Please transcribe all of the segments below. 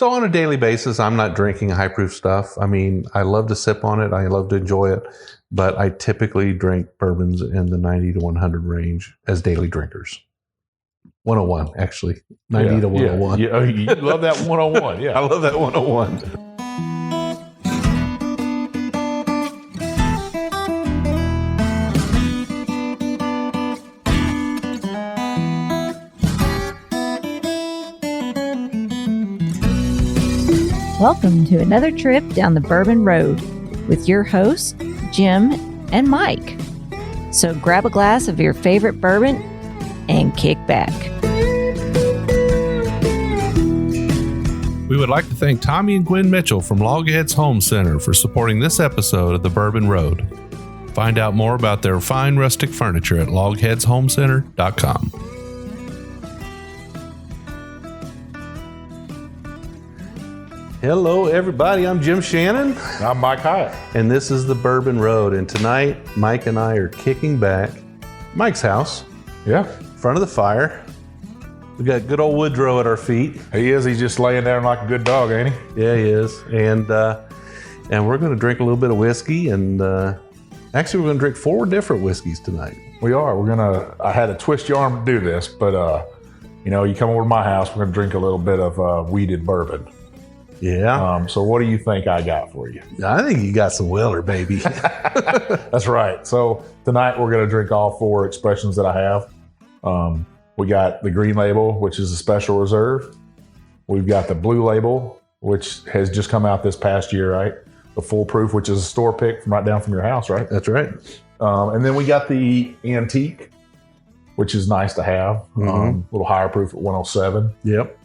So on a daily basis, I'm not drinking high proof stuff. I mean, I love to sip on it. I love to enjoy it. But I typically drink bourbons in the 90 to 100 range as daily drinkers. 101, actually. 90 to 101. Yeah. You love that 101. Yeah. I love that 101. Welcome to another trip down the Bourbon Road with your hosts, Jim and Mike. So grab a glass of your favorite bourbon and kick back. We would like to thank Tommy and Gwen Mitchell from Logheads Home Center for supporting this episode of the Bourbon Road. Find out more about their fine rustic furniture at logheadshomecenter.com. Hello, everybody. I'm Jim Shannon. I'm Mike Hyatt. And this is the Bourbon Road. And tonight, Mike and I are kicking back Mike's house. Yeah. In front of the fire. We got good old Woodrow at our feet. He is. He's just laying there like a good dog, ain't he? Yeah, he is. And we're going to drink a little bit of whiskey. And actually, we're going to drink 4 different whiskeys tonight. We are. I had to twist your arm to do this, but, you come over to my house, we're going to drink a little bit of weeded bourbon. Yeah. So what do you think I got for you? I think you got some Weller, baby. That's right. So tonight we're going to drink all 4 expressions that I have. We got the green label, which is a special reserve. We've got the blue label, which has just come out this past year, right? The full proof, which is a store pick from right down from your house, right? That's right. And then we got the antique, which is nice to have. A little higher proof at 107. Yep.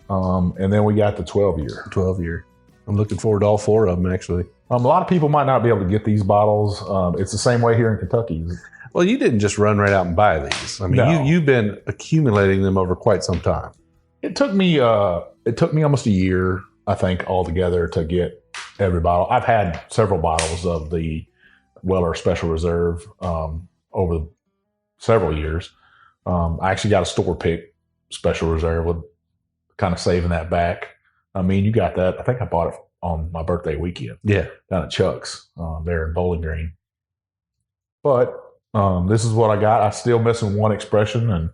And then we got the 12-year. 12-year. I'm looking forward to all 4 of them, actually. A lot of people might not be able to get these bottles. It's the same way here in Kentucky. Well, you didn't just run right out and buy these. I mean, No. you've been accumulating them over quite some time. It took me almost a year, I think, altogether to get every bottle. I've had several bottles of the Weller Special Reserve over several years. I actually got a store pick Special Reserve with kind of saving that back. I mean, you got that. I think I bought it on my birthday weekend. Yeah. Down at Chuck's there in Bowling Green. But this is what I got. I'm still missing one expression, and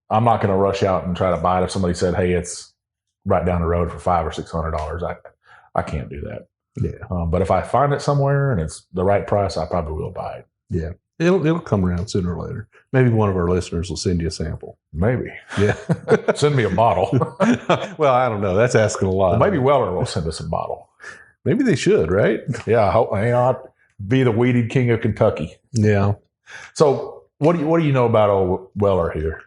I'm not going to rush out and try to buy it. If somebody said, hey, it's right down the road for $500 or $600, I can't do that. Yeah. But if I find it somewhere and it's the right price, I probably will buy it. Yeah. It'll come around sooner or later. Maybe one of our listeners will send you a sample. Maybe. Yeah. Send me a bottle. Well, I don't know. That's asking a lot. Well, maybe Weller will send us a bottle. Maybe they should, right? Yeah, I hope. I'd be the weeded king of Kentucky. Yeah. So what do you know about old Weller here?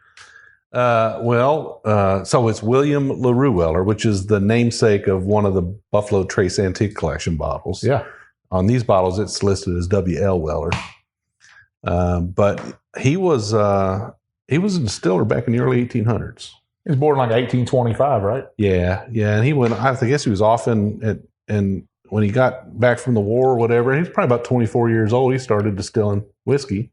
So it's William LaRue Weller, which is the namesake of one of the Buffalo Trace Antique Collection bottles. Yeah. On these bottles, it's listed as W.L. Weller. But he was a distiller back in the early 1800s. He was born like 1825, right? Yeah, and he went. I guess he was off and when he got back from the war or whatever, he was probably about 24 years old. He started distilling whiskey,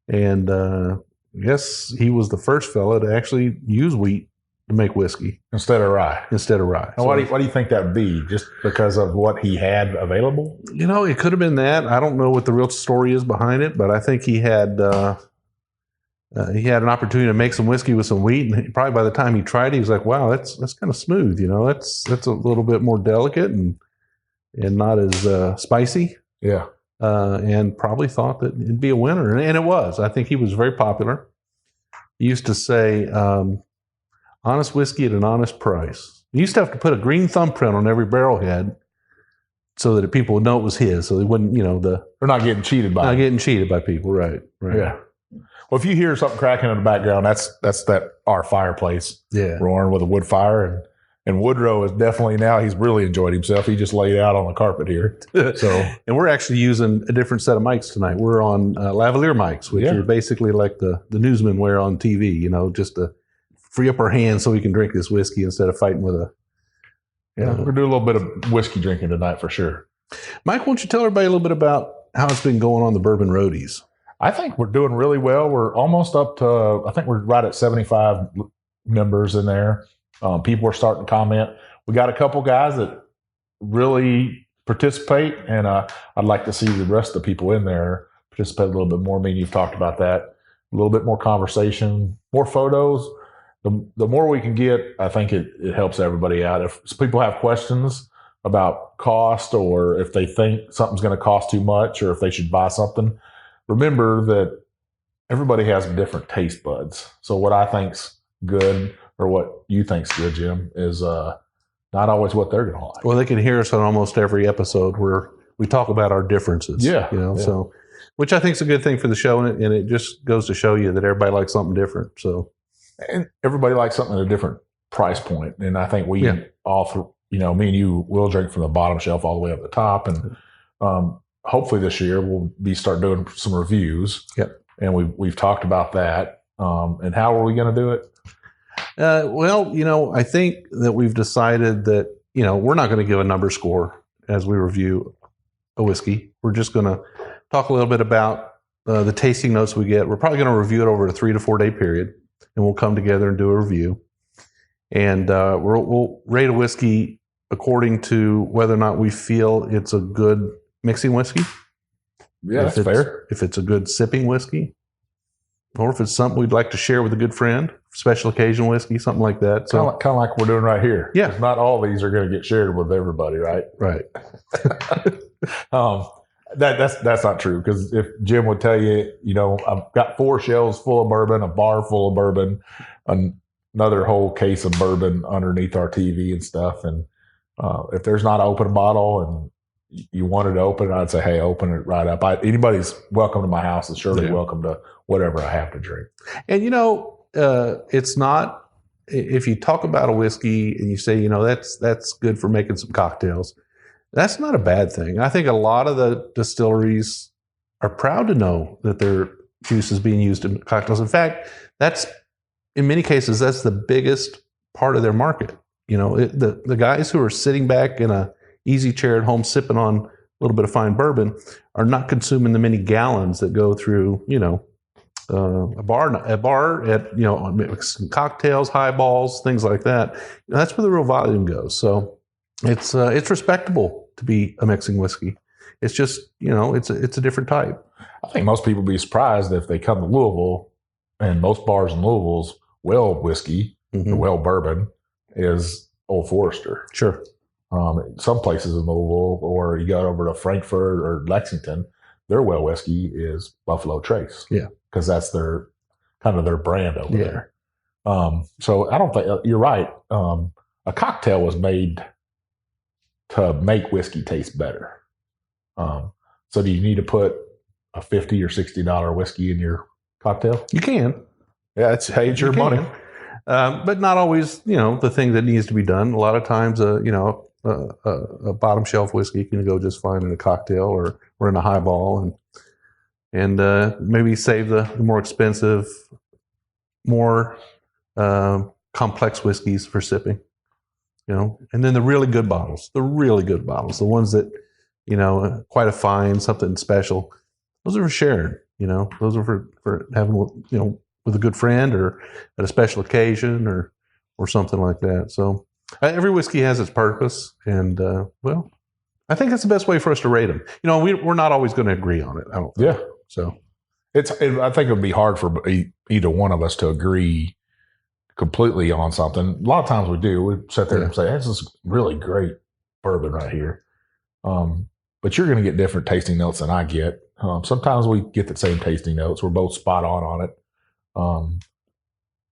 and I guess he was the first fella to actually use wheat to make whiskey Instead of rye. And why do you think that would be? Just because of what he had available? It could have been that. I don't know what the real story is behind it, but I think he had an opportunity to make some whiskey with some wheat, and probably by the time he tried it, he was like, "Wow, that's kind of smooth. That's a little bit more delicate and not as spicy." Yeah. And probably thought that it'd be a winner, and it was. I think he was very popular. He used to say, "Honest whiskey at an honest price." He used to have to put a green thumbprint on every barrel head so that people would know it was his, so they wouldn't, they're not getting cheated by. Not getting cheated by people, right? Yeah. Well, if you hear something cracking in the background, that's our fireplace roaring with a wood fire, and Woodrow is definitely now he's really enjoyed himself. He just laid out on the carpet here. So, and we're actually using a different set of mics tonight. We're on lavalier mics, which are basically like the newsmen wear on TV. Just to free up our hands so we can drink this whiskey instead of fighting with a. Yeah, we're doing a little bit of whiskey drinking tonight for sure. Mike, won't you tell everybody a little bit about how it's been going on the Bourbon Roadies? I think we're doing really well. We're almost up to, I think we're right at 75 members in there. People are starting to comment. we got a couple guys that really participate, and I'd like to see the rest of the people in there participate a little bit more. I mean, you've talked about that. A little bit more conversation, more photos. The more we can get, I think it helps everybody out. If people have questions about cost, or if they think something's going to cost too much, or if they should buy something, remember that everybody has different taste buds. So what I think's good, or what you think's good, Jim, is not always what they're going to like. Well, they can hear us on almost every episode where we talk about our differences. Yeah. So, which I think is a good thing for the show, and it just goes to show you that everybody likes something different. So, and everybody likes something at a different price point. And I think we all, me and you will drink from the bottom shelf all the way up the top. And hopefully this year we'll start doing some reviews. Yep. And we've talked about that. And how are we going to do it? Well, I think that we've decided that, we're not going to give a number score as we review a whiskey. We're just going to talk a little bit about the tasting notes we get. We're probably going to review it over a 3 to 4 day period, and we'll come together and do a review. And we'll rate a whiskey according to whether or not we feel it's a good mixing whiskey. Yeah, that's fair. If it's a good sipping whiskey, or if it's something we'd like to share with a good friend, special occasion whiskey, something like that. So kind of like we're doing right here. Yeah. Not all these are going to get shared with everybody, right? Right. That's not true, because if Jim would tell you, I've got 4 shelves full of bourbon, a bar full of bourbon, another whole case of bourbon underneath our TV and stuff. And if there's not an open bottle and you wanted to open it, I'd say, hey, open it right up. Anybody's welcome to my house is surely welcome to whatever I have to drink. And, it's not, if you talk about a whiskey and you say, that's good for making some cocktails, that's not a bad thing. I think a lot of the distilleries are proud to know that their juice is being used in cocktails. In fact, in many cases, that's the biggest part of their market. The guys who are sitting back in a easy chair at home sipping on a little bit of fine bourbon are not consuming the many gallons that go through, a bar at, mixing cocktails, highballs, things like that. That's where the real volume goes. So it's respectable to be a mixing whiskey. It's just, it's a different type. I think most people would be surprised if they come to Louisville, and most bars in Louisville's well whiskey, or well bourbon, is Old Forester. Sure. Some places in Louisville, or you go over to Frankfurt or Lexington, their well whiskey is Buffalo Trace. Yeah. Because that's their brand over there. So I don't think you're right. A cocktail was made to make whiskey taste better. So do you need to put a $50 or $60 whiskey in your cocktail? You can. Yeah, it's your money. But not always, the thing that needs to be done. A lot of times, a bottom shelf whiskey can go just fine in a cocktail or in a highball, and maybe save the more expensive, more complex whiskeys for sipping. And then the really good bottles, the ones that, quite a fine, something special, those are for sharing, those are for having, with a good friend or at a special occasion or something like that. So every whiskey has its purpose, and I think that's the best way for us to rate them. We're not always going to agree on it. I don't think. Yeah. So I think it would be hard for either one of us to agree completely on something. A lot of times we do. We sit there and say, hey, this is really great bourbon right here. But you're going to get different tasting notes than I get. Sometimes we get the same tasting notes. We're both spot on it.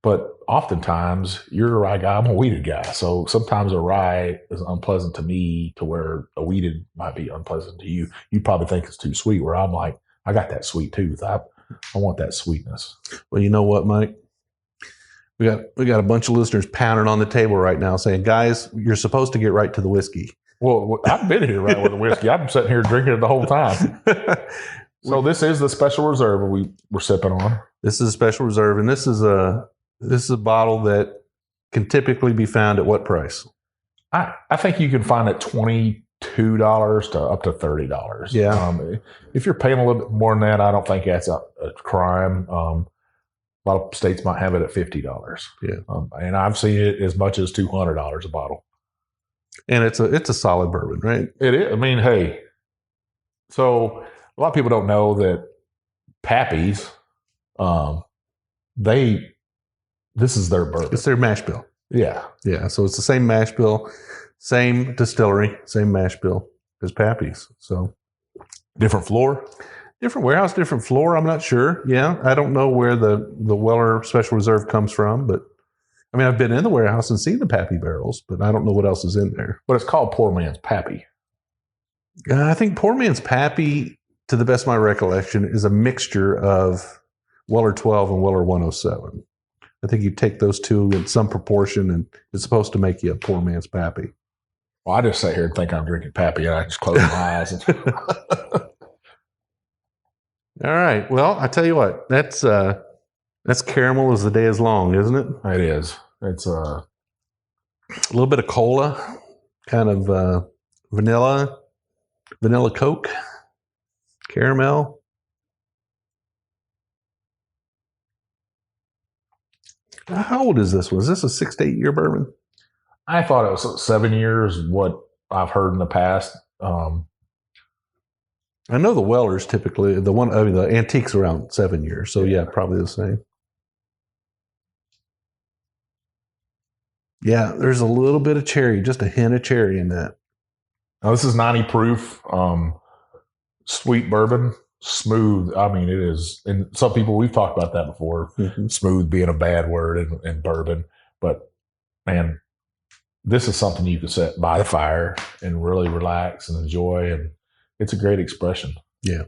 But oftentimes you're a rye guy, I'm a wheated guy. So sometimes a rye is unpleasant to me to where a wheated might be unpleasant to you. You probably think it's too sweet, where I'm like, I got that sweet tooth. I want that sweetness. Well, you know what, Mike? We got a bunch of listeners pounding on the table right now saying, guys, you're supposed to get right to the whiskey. Well, I've been here right with the whiskey. I'm sitting here drinking it the whole time. So this is the special reserve we're sipping on. This is a special reserve, and this is a bottle that can typically be found at what price? I think you can find it $22 to up to $30. Yeah. If you're paying a little bit more than that, I don't think that's a crime. A lot of states might have it at $50. Yeah. And I've seen it as much as $200 a bottle. And it's a solid bourbon, right? It is. I mean, hey, so a lot of people don't know that Pappy's, this is their bourbon. It's their mash bill. Yeah. Yeah. So it's the same mash bill, same distillery, same mash bill as Pappy's. So Different floor. different warehouse, different floor. I'm not sure. Yeah. I don't know where the Weller Special Reserve comes from, but I mean, I've been in the warehouse and seen the Pappy barrels, but I don't know what else is in there. But it's called Poor Man's Pappy. I think Poor Man's Pappy, to the best of my recollection, is a mixture of Weller 12 and Weller 107. I think you take those two in some proportion, and it's supposed to make you a Poor Man's Pappy. Well, I just sit here and think I'm drinking Pappy, and I just close my eyes. All right. Well, I tell you what, that's caramel as the day is long, isn't it? It is. It's A little bit of cola, kind of vanilla Coke, caramel. How old is this one? Is this a 6 to 8 year bourbon? I thought it was 7 years. What I've heard in the past. I know the Weller's typically the Antique's around 7 years. So yeah, probably the same. Yeah, there's a little bit of cherry, just a hint of cherry in that. Now this is 90 proof, sweet bourbon, smooth. I mean, it is. And some people, we've talked about that before. Mm-hmm. Smooth being a bad word in bourbon, but man, this is something you can sit by the fire and really relax and enjoy, and it's a great expression. Yeah.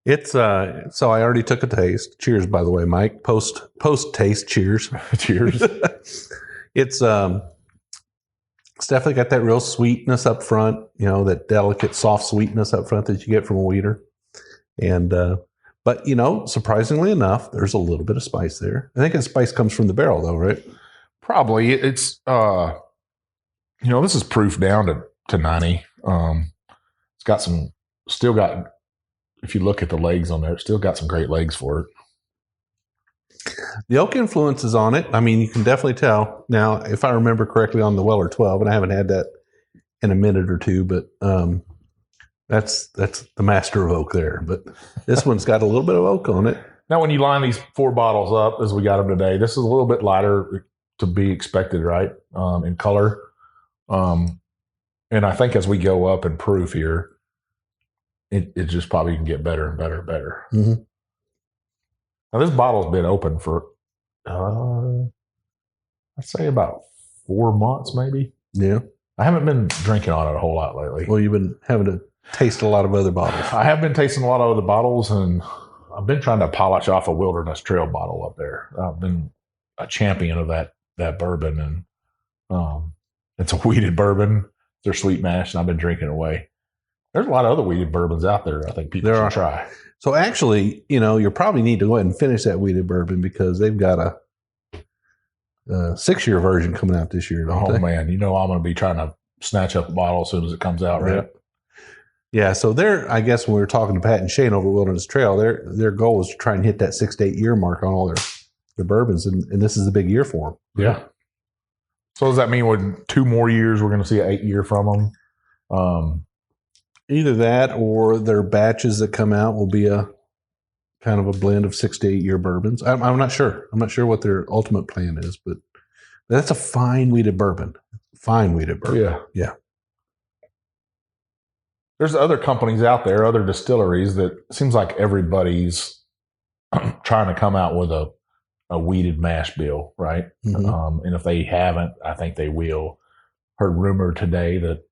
It's so I already took a taste. Cheers, by the way, Mike. Post taste. Cheers. Cheers. It's definitely got that real sweetness up front. You know, that delicate, soft sweetness up front that you get from a weeder. And but you know, surprisingly enough, there's a little bit of spice there. I think that spice comes from the barrel, though, right? Probably. It's this is proof down to 90. It's got still got, if you look at the legs on there, it's still got some great legs for it. The oak influence is on it. I mean, you can definitely tell. Now, if I remember correctly on the Weller 12, and I haven't had that in a minute or two, but that's the master of oak there. But this one's got a little bit of oak on it. Now, when you line these 4 bottles up, as we got them today, this is a little bit lighter to be expected, right, in color. And I think as we go up in proof here, it just probably can get better and better and better. Mm-hmm. Now, this bottle's been open for, I'd say about 4 months, maybe. Yeah. I haven't been drinking on it a whole lot lately. Well, you've been having to taste a lot of other bottles. I have been tasting a lot of other bottles, and I've been trying to polish off a Wilderness Trail bottle up there. I've been a champion of that bourbon, and it's a wheated bourbon. They're sweet mash, and I've been drinking away. There's a lot of other wheated bourbons out there I think people should try. So actually, you probably need to go ahead and finish that wheated bourbon because they've got a 6-year version coming out this year. Don't they? Man, I'm going to be trying to snatch up a bottle as soon as it comes out, right? Yeah. So I guess when we were talking to Pat and Shane over at Wilderness Trail, their goal was to try and hit that 6 to 8 year mark on all their bourbons, and this is a big year for them. Yeah. So does that mean with 2 more years we're going to see an 8 year from them? Either that or their batches that come out will be a kind of a blend of 6 to 8 year bourbons. I'm not sure. I'm not sure what their ultimate plan is, but that's a fine wheated bourbon. Fine wheated bourbon. Yeah. Yeah. There's other companies out there, other distilleries that it seems like everybody's trying to come out with a wheated mash bill, right? Mm-hmm. And if they haven't, I think they will. Heard rumor today that,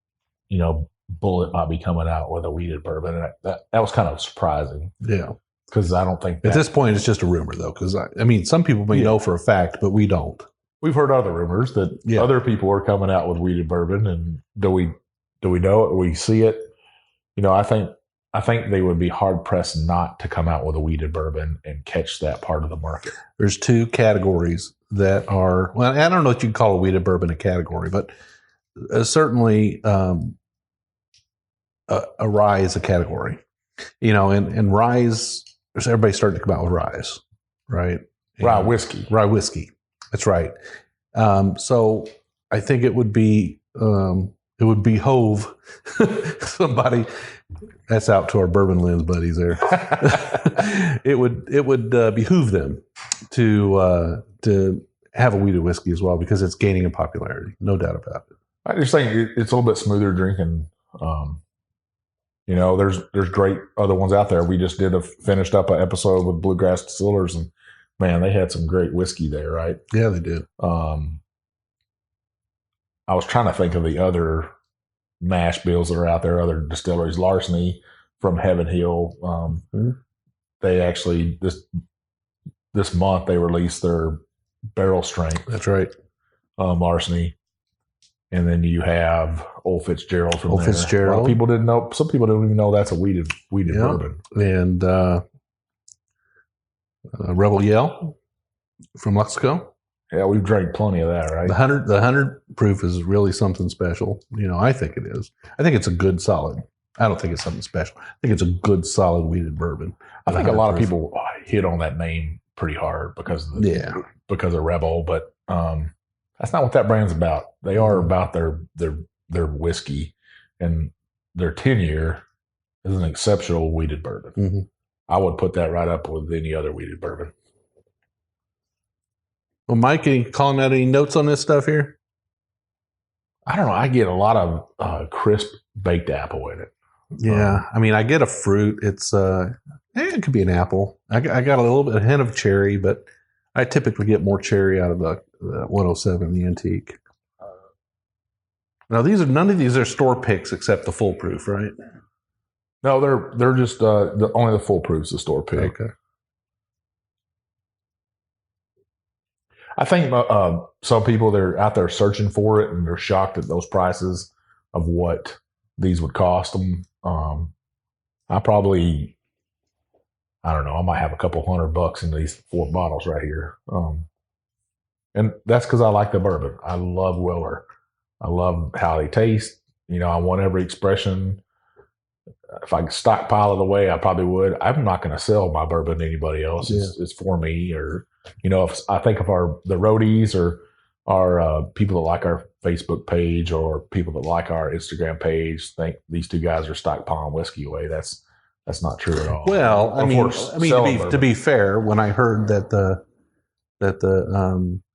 Bullet might be coming out with a wheated bourbon. And that was kind of surprising. Yeah. Because I don't think at this point it's just a rumor, though. Because I mean, some people may know for a fact, but we don't. We've heard other rumors that other people are coming out with wheated bourbon, and do we know it? Do we see it? I think they would be hard pressed not to come out with a wheated bourbon and catch that part of the market. There's 2 categories that are, well, I don't know if you'd call a wheated bourbon a category, but certainly a rye is a category, and rye's, everybody's starting to come out with ryes, right? Rye whiskey. That's right. So I think it would be it would behove somebody. That's out to our Bourbon Lens buddies there. it would behoove them to have a wheated whiskey as well, because it's gaining in popularity, no doubt about it. I just think it's a little bit smoother drinking. There's great other ones out there. We just finished up an episode with Bluegrass Distillers, and man, they had some great whiskey there, right? Yeah, they did. I was trying to think of the other mash bills that are out there, other distilleries. Larceny from Heaven Hill. They actually this month they released their barrel strength. That's right. Larceny. And then you have Old Fitzgerald from there. Fitzgerald. A lot of people didn't know. Some people don't even know that's a weeded bourbon. And Rebel Yell from Luxco. Yeah, we've drank plenty of that, right? The 100 proof is really something special. I think it is. I think it's a good solid. I don't think it's something special. I think it's a good solid weeded bourbon. I think a lot of people hit on that name pretty hard because of Rebel, but that's not what that brand's about. They are about their whiskey, and their 10-year is an exceptional weeded bourbon. Mm-hmm. I would put that right up with any other weeded bourbon. Well, Mike, are you calling out any notes on this stuff here? I don't know. I get a lot of crisp baked apple in it. Yeah, I get a fruit. It's it could be an apple. I got a little bit, a hint of cherry, but I typically get more cherry out of the 107, the antique. Now none of these are store picks except the full proof, right? No, they're just only the full proof's the store pick. Okay. I think some people, they're out there searching for it, and they're shocked at those prices of what these would cost them. I don't know, I might have a couple $100 in these 4 bottles right here. And that's because I like the bourbon. I love Weller. I love how they taste. I want every expression. If I could stockpile it away, I probably would. I'm not going to sell my bourbon to anybody else. Yeah. It's for me, or if I think of the roadies or our people that like our Facebook page or people that like our Instagram page think these two guys are stockpiling whiskey away. That's not true at all. Well, to be fair, when I heard that the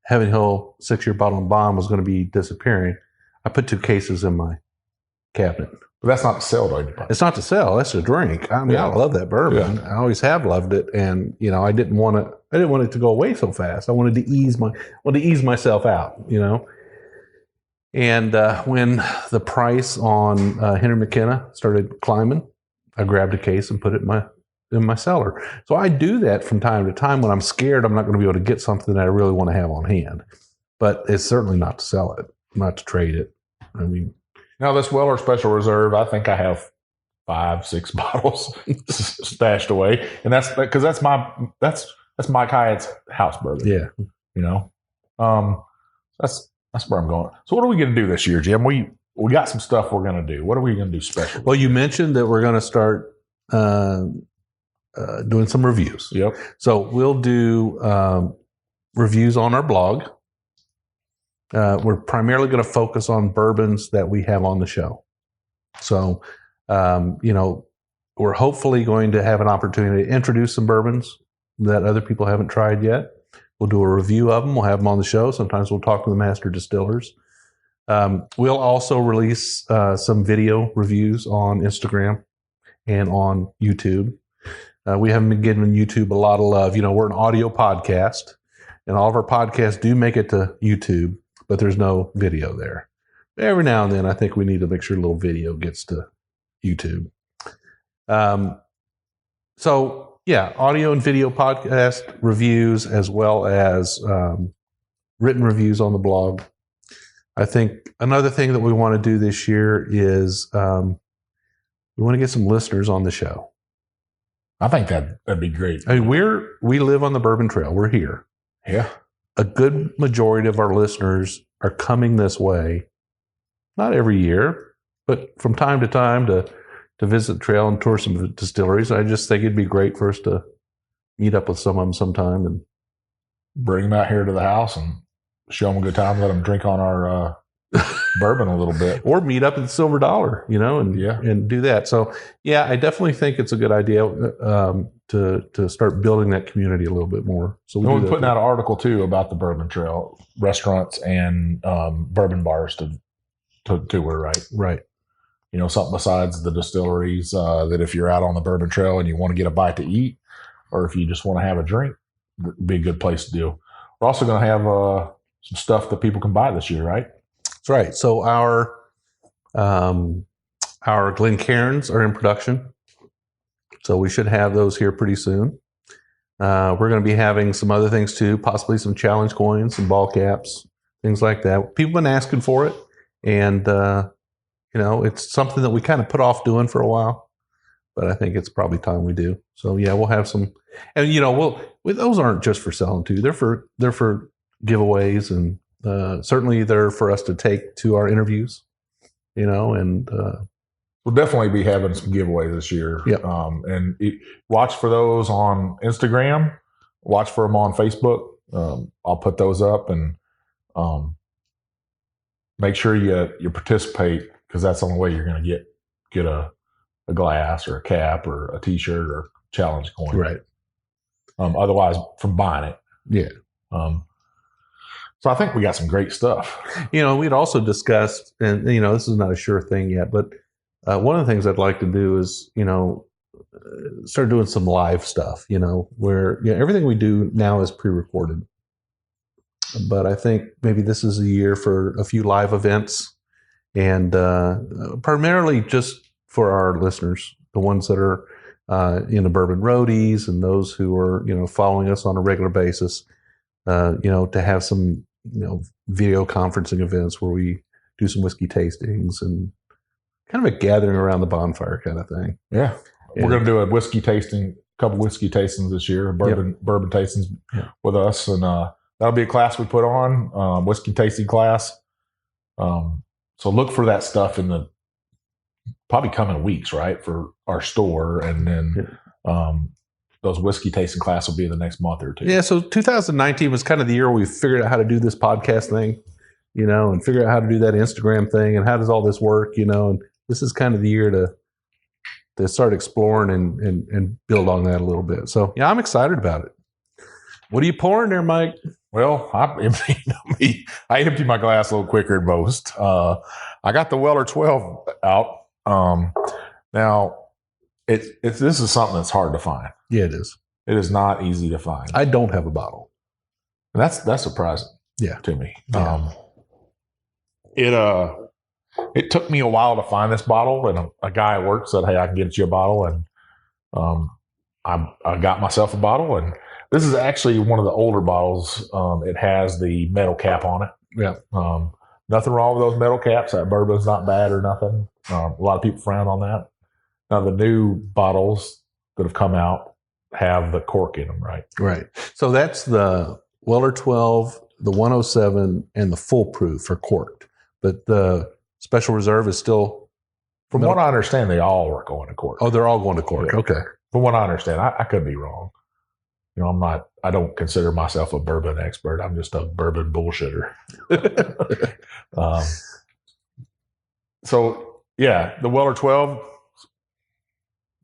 Heaven Hill 6-year bottle and bond was going to be disappearing, I put 2 cases in my cabinet. But that's not to sell to anybody. It's not to sell. That's to drink. I love that bourbon. Yeah. I always have loved it, and I didn't want it to go away so fast. I wanted to ease myself out. And when the price on Henry McKenna started climbing, I grabbed a case and put it in my cellar. So I do that from time to time when I'm scared I'm not going to be able to get something that I really want to have on hand. But it's certainly not to sell it, not to trade it. Now, this Weller Special Reserve, I think I have 5-6 bottles stashed away, and that's because that's Mike Hyatt's house bourbon. Yeah, that's where I'm going. So, what are we going to do this year, Jim? We got some stuff we're going to do. What are we going to do special? Well, you mentioned that we're going to start doing some reviews. Yep. So we'll do reviews on our blog. We're primarily going to focus on bourbons that we have on the show. So, we're hopefully going to have an opportunity to introduce some bourbons that other people haven't tried yet. We'll do a review of them. We'll have them on the show. Sometimes we'll talk to the master distillers. We'll also release some video reviews on Instagram and on YouTube. We haven't been giving YouTube a lot of love. We're an audio podcast, and all of our podcasts do make it to YouTube, but there's no video there. Every now and then, I think we need to make sure a little video gets to YouTube. Audio and video podcast reviews, as well as written reviews on the blog. I think another thing that we want to do this year is we want to get some listeners on the show. I think that'd be great. We live on the Bourbon Trail. We're here. Yeah. A good majority of our listeners are coming this way, not every year, but from time to time to visit the trail and tour some distilleries. I just think it'd be great for us to meet up with some of them sometime and bring them out here to the house and show them a good time. Let them drink on our bourbon a little bit. Or meet up at the Silver Dollar, and do that. So, yeah, I definitely think it's a good idea to start building that community a little bit more. So we're putting out an article too about the Bourbon Trail restaurants and bourbon bars to tour, right? Right. Something besides the distilleries that if you're out on the Bourbon Trail and you want to get a bite to eat, or if you just want to have a drink, it'd be a good place to do. We're also going to have some stuff that people can buy this year, right? That's right. So our Glencairns are in production. So we should have those here pretty soon. We're going to be having some other things too, possibly some challenge coins, some ball caps, things like that. People have been asking for it. And, it's something that we kind of put off doing for a while, but I think it's probably time we do. So yeah, we'll have some, and those aren't just for selling too. They're for giveaways, and certainly they're for us to take to our interviews, and we'll definitely be having some giveaways this year. Yep. And watch for those on Instagram, watch for them on Facebook. I'll put those up, and make sure you participate, because that's the only way you're going to get a glass or a cap or a T-shirt or challenge coin. Right. Otherwise, from buying it. Yeah. So I think we got some great stuff. We'd also discussed, and this is not a sure thing yet, but one of the things I'd like to do is, start doing some live stuff. Where everything we do now is pre-recorded. But I think maybe this is a year for a few live events, and primarily just for our listeners, the ones that are in the Bourbon Roadies and those who are, following us on a regular basis, to have some, video conferencing events where we do some whiskey tastings and kind of a gathering around the bonfire kind of thing. Yeah. We're going to do a whiskey tasting, couple whiskey tastings this year, bourbon tastings with us. And, that'll be a class we put on, whiskey tasting class. So look for that stuff in the probably coming weeks, right, for our store. And then those whiskey tasting class will be in the next month or two. Yeah, so 2019 was kind of the year we figured out how to do this podcast thing, and figure out how to do that Instagram thing and how does all this work, and this is kind of the year to start exploring and build on that a little bit. So, yeah, I'm excited about it. What are you pouring there, Mike? Well, I empty my glass a little quicker than most. I got the Weller 12 out. Now, this is something that's hard to find. Yeah, it is. It is not easy to find. I don't have a bottle. And that's surprising. Yeah, to me. Yeah. It took me a while to find this bottle, and a guy at work said, "Hey, I can get you a bottle," and I got myself a bottle, and this is actually one of the older bottles. It has the metal cap on it. Yeah. Nothing wrong with those metal caps. That bourbon's not bad or nothing. A lot of people frown on that. Now, the new bottles that have come out have the cork in them, right? Right. So that's the Weller 12, the 107, and the full proof are corked. But the Special Reserve is still... From what I understand, they all are going to cork. Oh, they're all going to cork. Yeah. Okay. From what I understand, I could be wrong. I don't consider myself a bourbon expert. I'm just a bourbon bullshitter. So yeah, the Weller 12,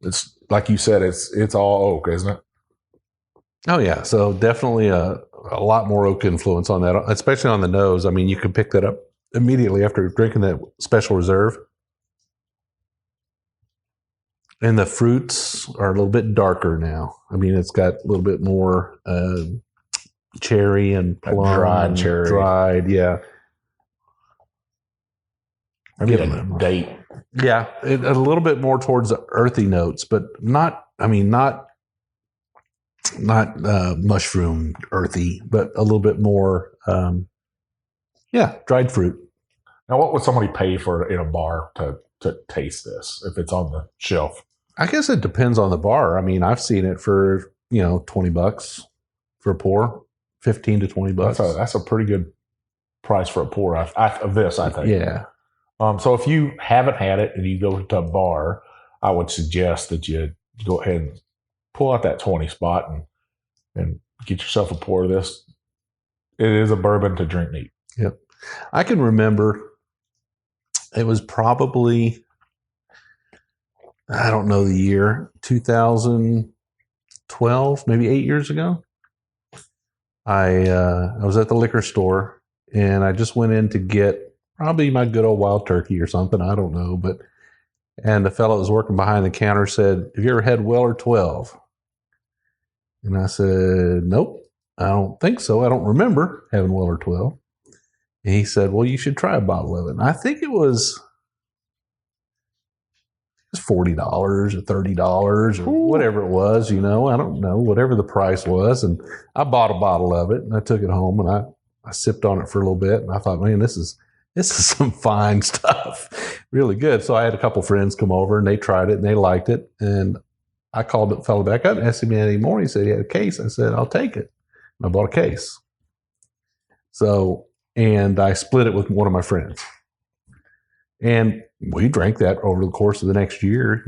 it's like you said, it's all oak, isn't it? Oh yeah. So definitely a lot more oak influence on that, especially on the nose. I mean, you can pick that up immediately after drinking that Special Reserve. And the fruits are a little bit darker now. I mean, it's got a little bit more cherry and plum. Dried cherry. Dried, yeah. Maybe a date. Yeah, a little bit more towards the earthy notes, but not mushroom earthy, but a little bit more, dried fruit. Now, what would somebody pay for in a bar to taste this if it's on the shelf? I guess it depends on the bar. I mean, I've seen it for, $20 for a pour, $15 to $20. That's a pretty good price for a pour of this, I think. Yeah. So if you haven't had it and you go to a bar, I would suggest that you go ahead and pull out that 20 spot and get yourself a pour of this. It is a bourbon to drink neat. Yep. I can remember It was probably, I don't know the year, 2012, maybe 8 years ago. I was at the liquor store, and I just went in to get probably my good old wild turkey or something. I don't know, and the fellow that was working behind the counter said, "Have you ever had Weller 12?" And I said, "Nope, I don't think so. I don't remember having Weller 12." And he said, "Well, you should try a bottle of it." And I think it was $40 or $30 or whatever it was, I don't know, whatever the price was. And I bought a bottle of it, and I took it home, and I sipped on it for a little bit, and I thought, man, this is some fine stuff, really good. So I had a couple friends come over, and they tried it, and they liked it. And I called the fellow back up and asked him any more. He said he had a case. I said, "I'll take it." And I bought a case. So, and I split it with one of my friends. And we drank that over the course of the next year,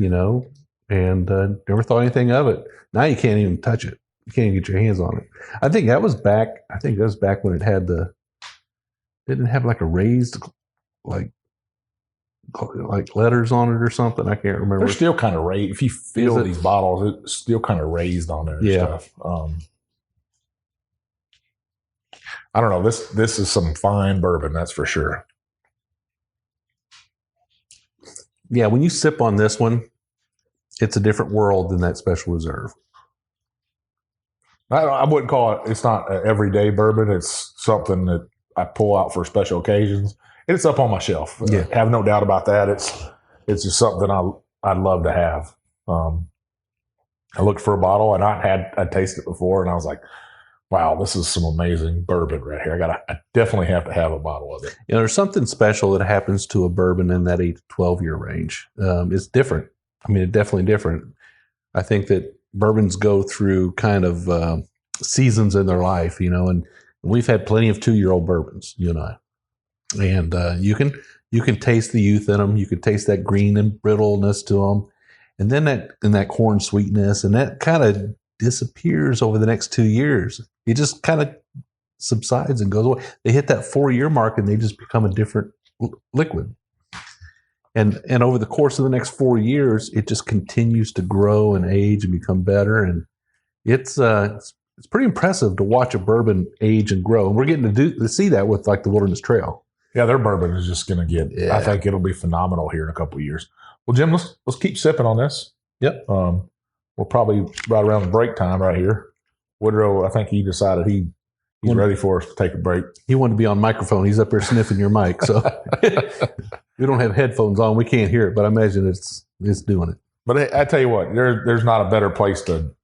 and never thought anything of it. Now you can't even touch it. You can't even get your hands on it. I think that was back when it had didn't have like a raised, like letters on it or something. I can't remember. They're still kind of raised. If you feel these bottles, it's still kind of raised on there and stuff. I don't know. This is some fine bourbon, that's for sure. Yeah, when you sip on this one, it's a different world than that Special Reserve. I wouldn't call it, it's not an everyday bourbon. It's something that I pull out for special occasions. And it's up on my shelf. Yeah. I have no doubt about that. It's just something I'd love to have. I looked for a bottle, and I'd tasted it before, and I was like, wow, this is some amazing bourbon right here. I definitely have to have a bottle of it. There's something special that happens to a bourbon in that 8 to 12 year range. It's different. I mean, it's definitely different. I think that bourbons go through kind of seasons in their life, and we've had plenty of 2-year-old bourbons, you and I. And you can taste the youth in them. You can taste that green and brittleness to them, and then that corn sweetness, and that kind of disappears over the next 2 years. It just kind of subsides and goes away. They hit that 4-year mark, and they just become a different liquid. And over the course of the next 4 years, it just continues to grow and age and become better. And it's pretty impressive to watch a bourbon age and grow. And we're getting to see that with like the Wilderness Trail. Yeah, their bourbon is just going to get. Yeah. I think it'll be phenomenal here in a couple of years. Well, Jim, let's keep sipping on this. Yep. We're probably right around the break time right here. Woodrow, I think he decided he's ready for us to take a break. He wanted to be on microphone. He's up there sniffing your mic. So we don't have headphones on. We can't hear it, but I imagine it's doing it. But I tell you what, there's not a better place to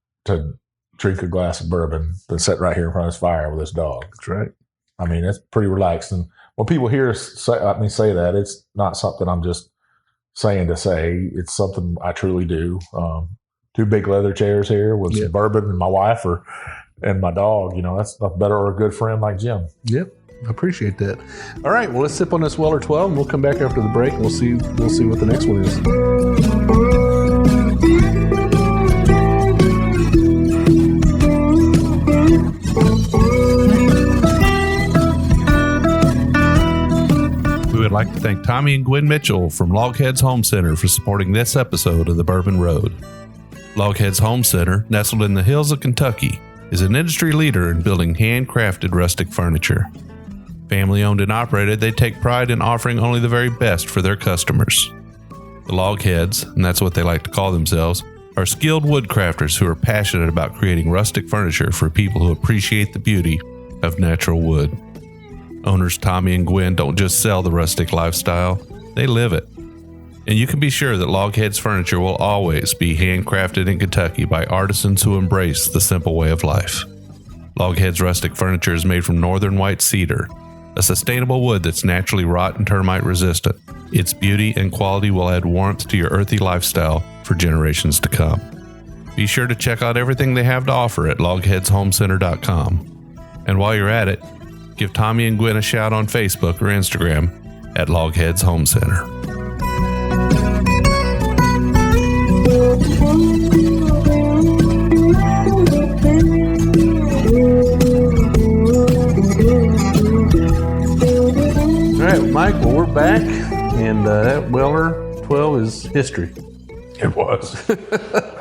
drink a glass of bourbon than sit right here in front of this fire with this dog. That's right. I mean, it's pretty relaxed. And when people hear us say that, it's not something I'm just saying to say. It's something I truly do. 2 big leather chairs here with some bourbon and my wife and my dog. That's a better or a good friend like Jim. Yep. I appreciate that. All right. Well, let's sip on this Weller 12, and we'll come back after the break, and we'll see what the next one is. We would like to thank Tommy and Gwen Mitchell from Logheads Home Center for supporting this episode of The Bourbon Road. Logheads Home Center, nestled in the hills of Kentucky, is an industry leader in building handcrafted rustic furniture. Family owned and operated, they take pride in offering only the very best for their customers. The Logheads, and that's what they like to call themselves, are skilled woodcrafters who are passionate about creating rustic furniture for people who appreciate the beauty of natural wood. Owners Tommy and Gwen don't just sell the rustic lifestyle, they live it. And you can be sure that Logheads furniture will always be handcrafted in Kentucky by artisans who embrace the simple way of life. Logheads rustic furniture is made from northern white cedar, a sustainable wood that's naturally rot and termite resistant. Its beauty and quality will add warmth to your earthy lifestyle for generations to come. Be sure to check out everything they have to offer at logheadshomecenter.com. And while you're at it, give Tommy and Gwen a shout on Facebook or Instagram at Logheads Home Center. All right, Mike, well, we're back, And that Weller 12 is history. It was.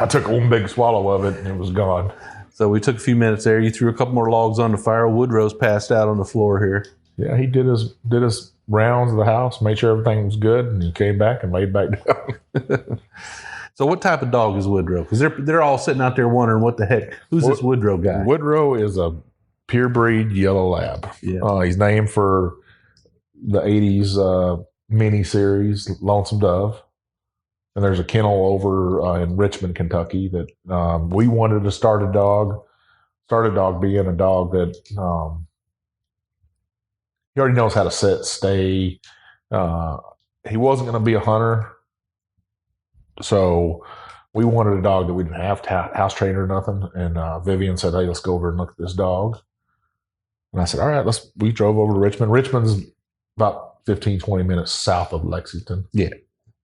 I took one big swallow of it and it was gone. So we took a few minutes there. You threw a couple more logs on the fire. Woodrow's passed out on the floor here. Yeah, he did his rounds of the house, made sure everything was good, and he came back and laid back down. So what type of dog is Woodrow? Because they're all sitting out there wondering what the heck, who's this Woodrow guy? Woodrow is a pure breed yellow lab. Yeah. He's named for the 80s mini series Lonesome Dove. And there's a kennel over in Richmond, Kentucky that we wanted to start a dog. Started dog being a dog that he already knows how to sit, stay. He wasn't going to be a hunter. So we wanted a dog that we didn't have to house train or nothing. And Vivian said, hey, let's go over and look at this dog. And I said, all right, we drove over to Richmond. Richmond's about 15, 20 minutes south of Lexington. Yeah.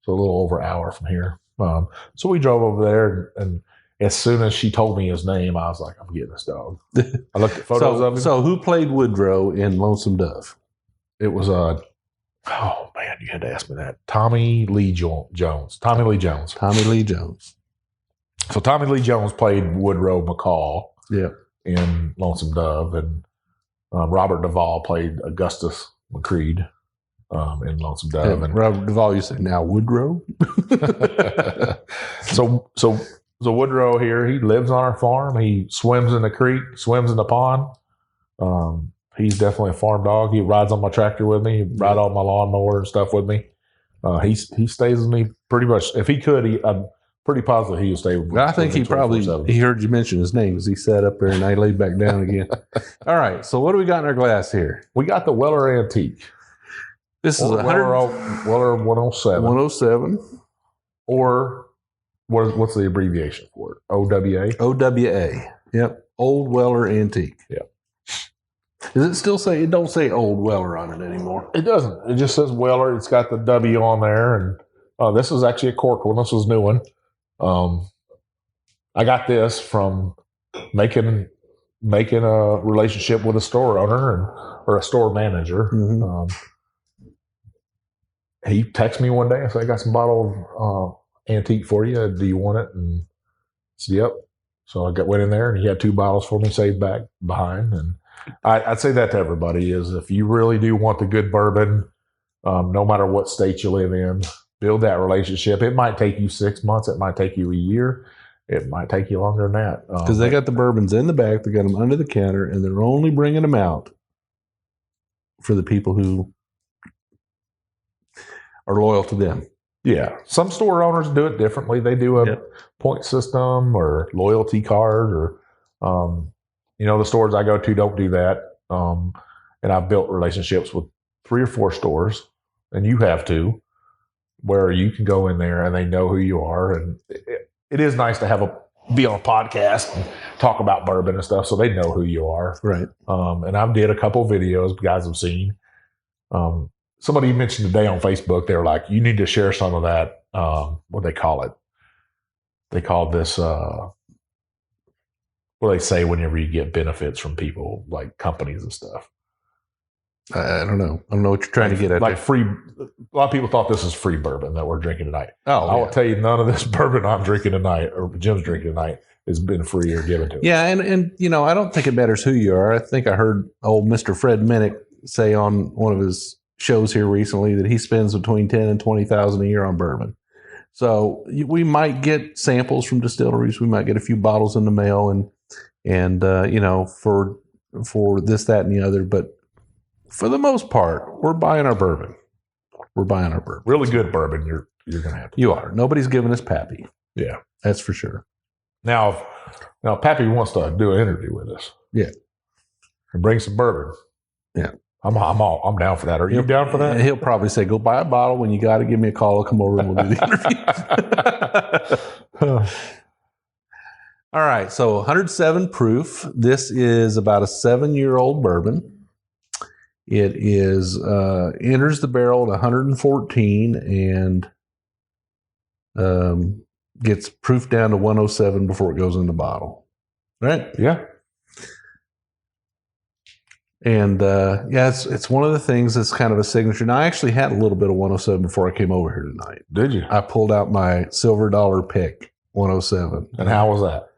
So a little over an hour from here. So we drove over there, and as soon as she told me his name, I was like, I'm getting this dog. I looked at photos of him. So who played Woodrow in Lonesome Dove? It was oh man, you had to ask me that. Tommy Lee Jones. Tommy Lee Jones. Tommy Lee Jones. So Tommy Lee Jones played Woodrow McCall in Lonesome Dove, and Robert Duvall played Augustus McCreed in Lonesome Dove. And Robert Duvall, you say now Woodrow? So Woodrow here, he lives on our farm. He swims in the creek, swims in the pond. He's definitely a farm dog. He rides on my tractor with me. He rides on my lawnmower and stuff with me. He stays with me pretty much. If he could, I'm pretty positive he would stay with me. I think he heard you mention his name because he sat up there and I laid back down again. All right. So what do we got in our glass here? We got the Weller Antique. This is Weller 107. 107. Or what's the abbreviation for it? OWA? OWA. Yep. Old Weller Antique. Yep. Does it still say, it don't say Old Weller on it anymore? It doesn't. It just says Weller. It's got the W on there. And this is actually a cork one. This was a new one. I got this from making a relationship with a store owner or a store manager. Mm-hmm. He texted me one day and said, I got some bottle of antique for you. Do you want it? And I said, yep. So I went in there and he had 2 bottles for me saved back behind. And I'd say that to everybody is if you really do want the good bourbon, no matter what state you live in, build that relationship. It might take you 6 months. It might take you a year. It might take you longer than that. Because they got the bourbons in the back. They got them under the counter, and they're only bringing them out for the people who are loyal to them. Yeah. Some store owners do it differently. They do a point system or loyalty card or, the stores I go to don't do that. And I've built relationships with 3 or 4 stores, and you have too, where you can go in there and they know who you are. And it is nice to be on a podcast and talk about bourbon and stuff so they know who you are. Right. And I did a couple of videos guys have seen. Somebody mentioned today on Facebook, they were like, you need to share some of that. What do they call it? They call this, what do they say whenever you get benefits from people, like companies and stuff? I don't know. I don't know what you're trying to get at. Like free, a lot of people thought this is free bourbon that we're drinking tonight. Oh, I will tell you, none of this bourbon I'm drinking tonight or Jim's drinking tonight has been free or given to us. Yeah, and I don't think it matters who you are. I think I heard old Mr. Fred Minnick say on one of his shows here recently that he spends between $10,000 and $20,000 a year on bourbon. So we might get samples from distilleries. We might get a few bottles in the mail, and for this, that, and the other. But for the most part, we're buying our bourbon. Really good bourbon. You're gonna have to. You are. Nobody's giving us Pappy. Yeah, that's for sure. Now, Pappy wants to do an interview with us. Yeah, and bring some bourbon. Yeah. I'm down for that. Are you down for that? He'll probably say, go buy a bottle. When you got to give me a call, I'll come over and we'll do the interview. All right. So 107 proof. This is about a 7-year-old bourbon. It is, enters the barrel at 114 and gets proofed down to 107 before it goes in the bottle. Right? Yeah. And yeah, it's one of the things that's kind of a signature. Now, I actually had a little bit of 107 before I came over here tonight. Did you? I pulled out my silver dollar pick 107. And how was that?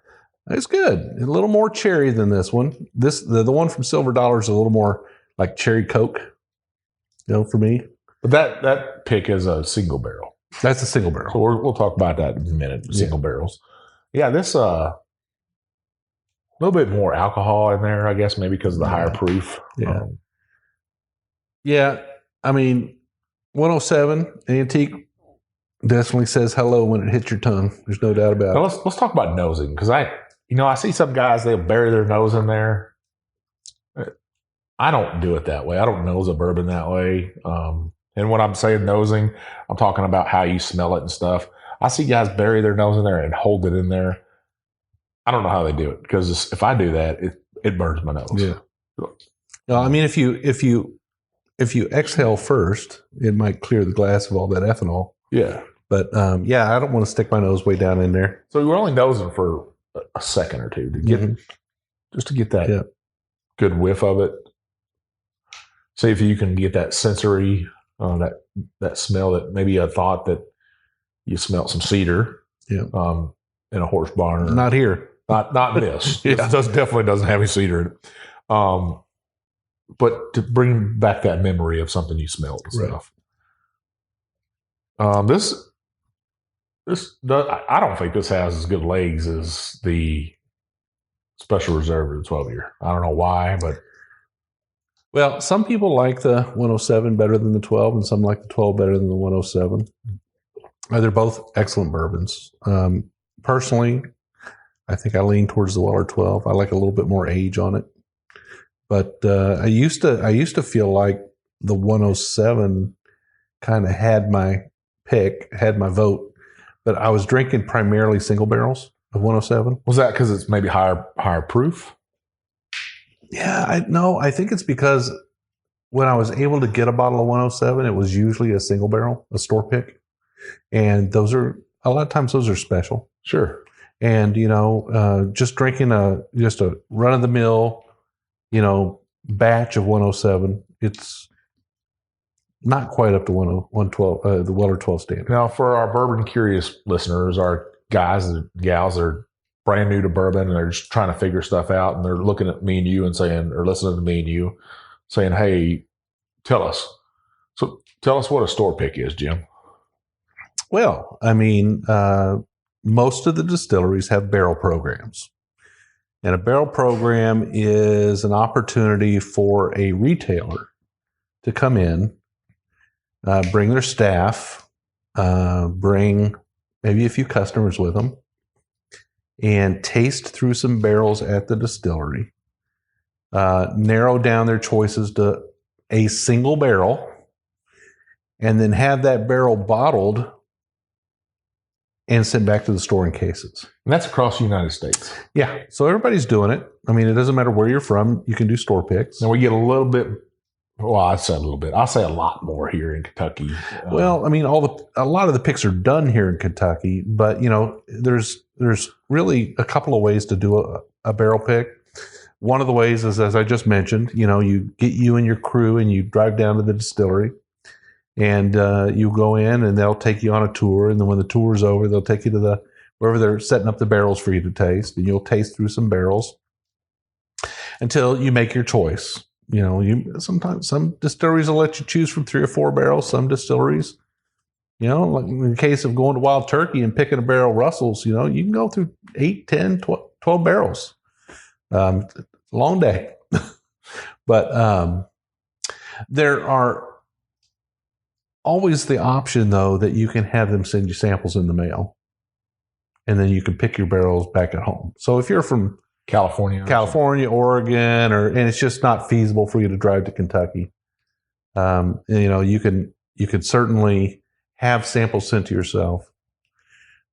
It's good. A little more cherry than this one. The one from Silver Dollar is a little more like cherry Coke, for me. But that pick is a single barrel. That's a single barrel. So we'll talk about that in a minute. Single barrels. Yeah, this a little bit more alcohol in there, I guess, maybe because of the higher proof. Yeah. Yeah. I mean, 107 Antique definitely says hello when it hits your tongue. There's no doubt about Now it. let's talk about nosing, because I see some guys, they'll bury their nose in there. I don't do it that way. I don't nose a bourbon that way. And when I'm saying nosing, I'm talking about how you smell it and stuff. I see guys bury their nose in there and hold it in there. I don't know how they do it, because if I do that, it burns my nose. Yeah. No, I mean, if you exhale first, it might clear the glass of all that ethanol. Yeah. But yeah, I don't want to stick my nose way down in there. So we're only nosing for a second or two to get just to get that good whiff of it. See if you can get that sensory, that smell that maybe I thought that you smelled some cedar. Yeah. In a horse barn. Not here. Not this. Yeah. It definitely doesn't have any cedar in it. But to bring back that memory of something you smelled and stuff. I don't think this has as good legs as the Special Reserve of the 12-year. I don't know why, but Well, some people like the 107 better than the 12, and some like the 12 better than the 107. They're both excellent bourbons. Personally, I think I lean towards the Weller 12. I like a little bit more age on it. But I used to feel like the 107 kind of had my pick, had my vote, but I was drinking primarily single barrels of 107. was that because it's maybe higher proof? Yeah, I think it's because when I was able to get a bottle of 107, it was usually a single barrel, a store pick. And a lot of times those are special. Sure. And, just drinking just a run of the mill, batch of 107, it's not quite up to 112, the Weller 12 standard. Now, for our bourbon curious listeners, our guys and gals that are brand new to bourbon and they're just trying to figure stuff out, and they're looking at me and you and saying, or listening to me and you saying, hey, tell us what a store pick is, Jim. Well, I mean, most of the distilleries have barrel programs. And a barrel program is an opportunity for a retailer to come in, bring their staff, bring maybe a few customers with them, and taste through some barrels at the distillery, narrow down their choices to a single barrel, and then have that barrel bottled and sent back to the store in cases. And that's across the United States. Yeah. So everybody's doing it. I mean, it doesn't matter where you're from. You can do store picks. And we get a little bit, well, I say a little bit. I'll say a lot more here in Kentucky. Well, I mean, a lot of the picks are done here in Kentucky, but there's really a couple of ways to do a barrel pick. One of the ways is, as I just mentioned, you get you and your crew and you drive down to the distillery. And you go in and they'll take you on a tour. And then when the tour's over, they'll take you to wherever they're setting up the barrels for you to taste. And you'll taste through some barrels until you make your choice. Sometimes some distilleries will let you choose from 3 or 4 barrels. Some distilleries, like in the case of going to Wild Turkey and picking a barrel Russell's, you can go through 8, 10, 12 barrels. It's a long day. But there are always the option, though, that you can have them send you samples in the mail, and then you can pick your barrels back at home. So if you're from California, Oregon, and it's just not feasible for you to drive to Kentucky, you could certainly have samples sent to yourself,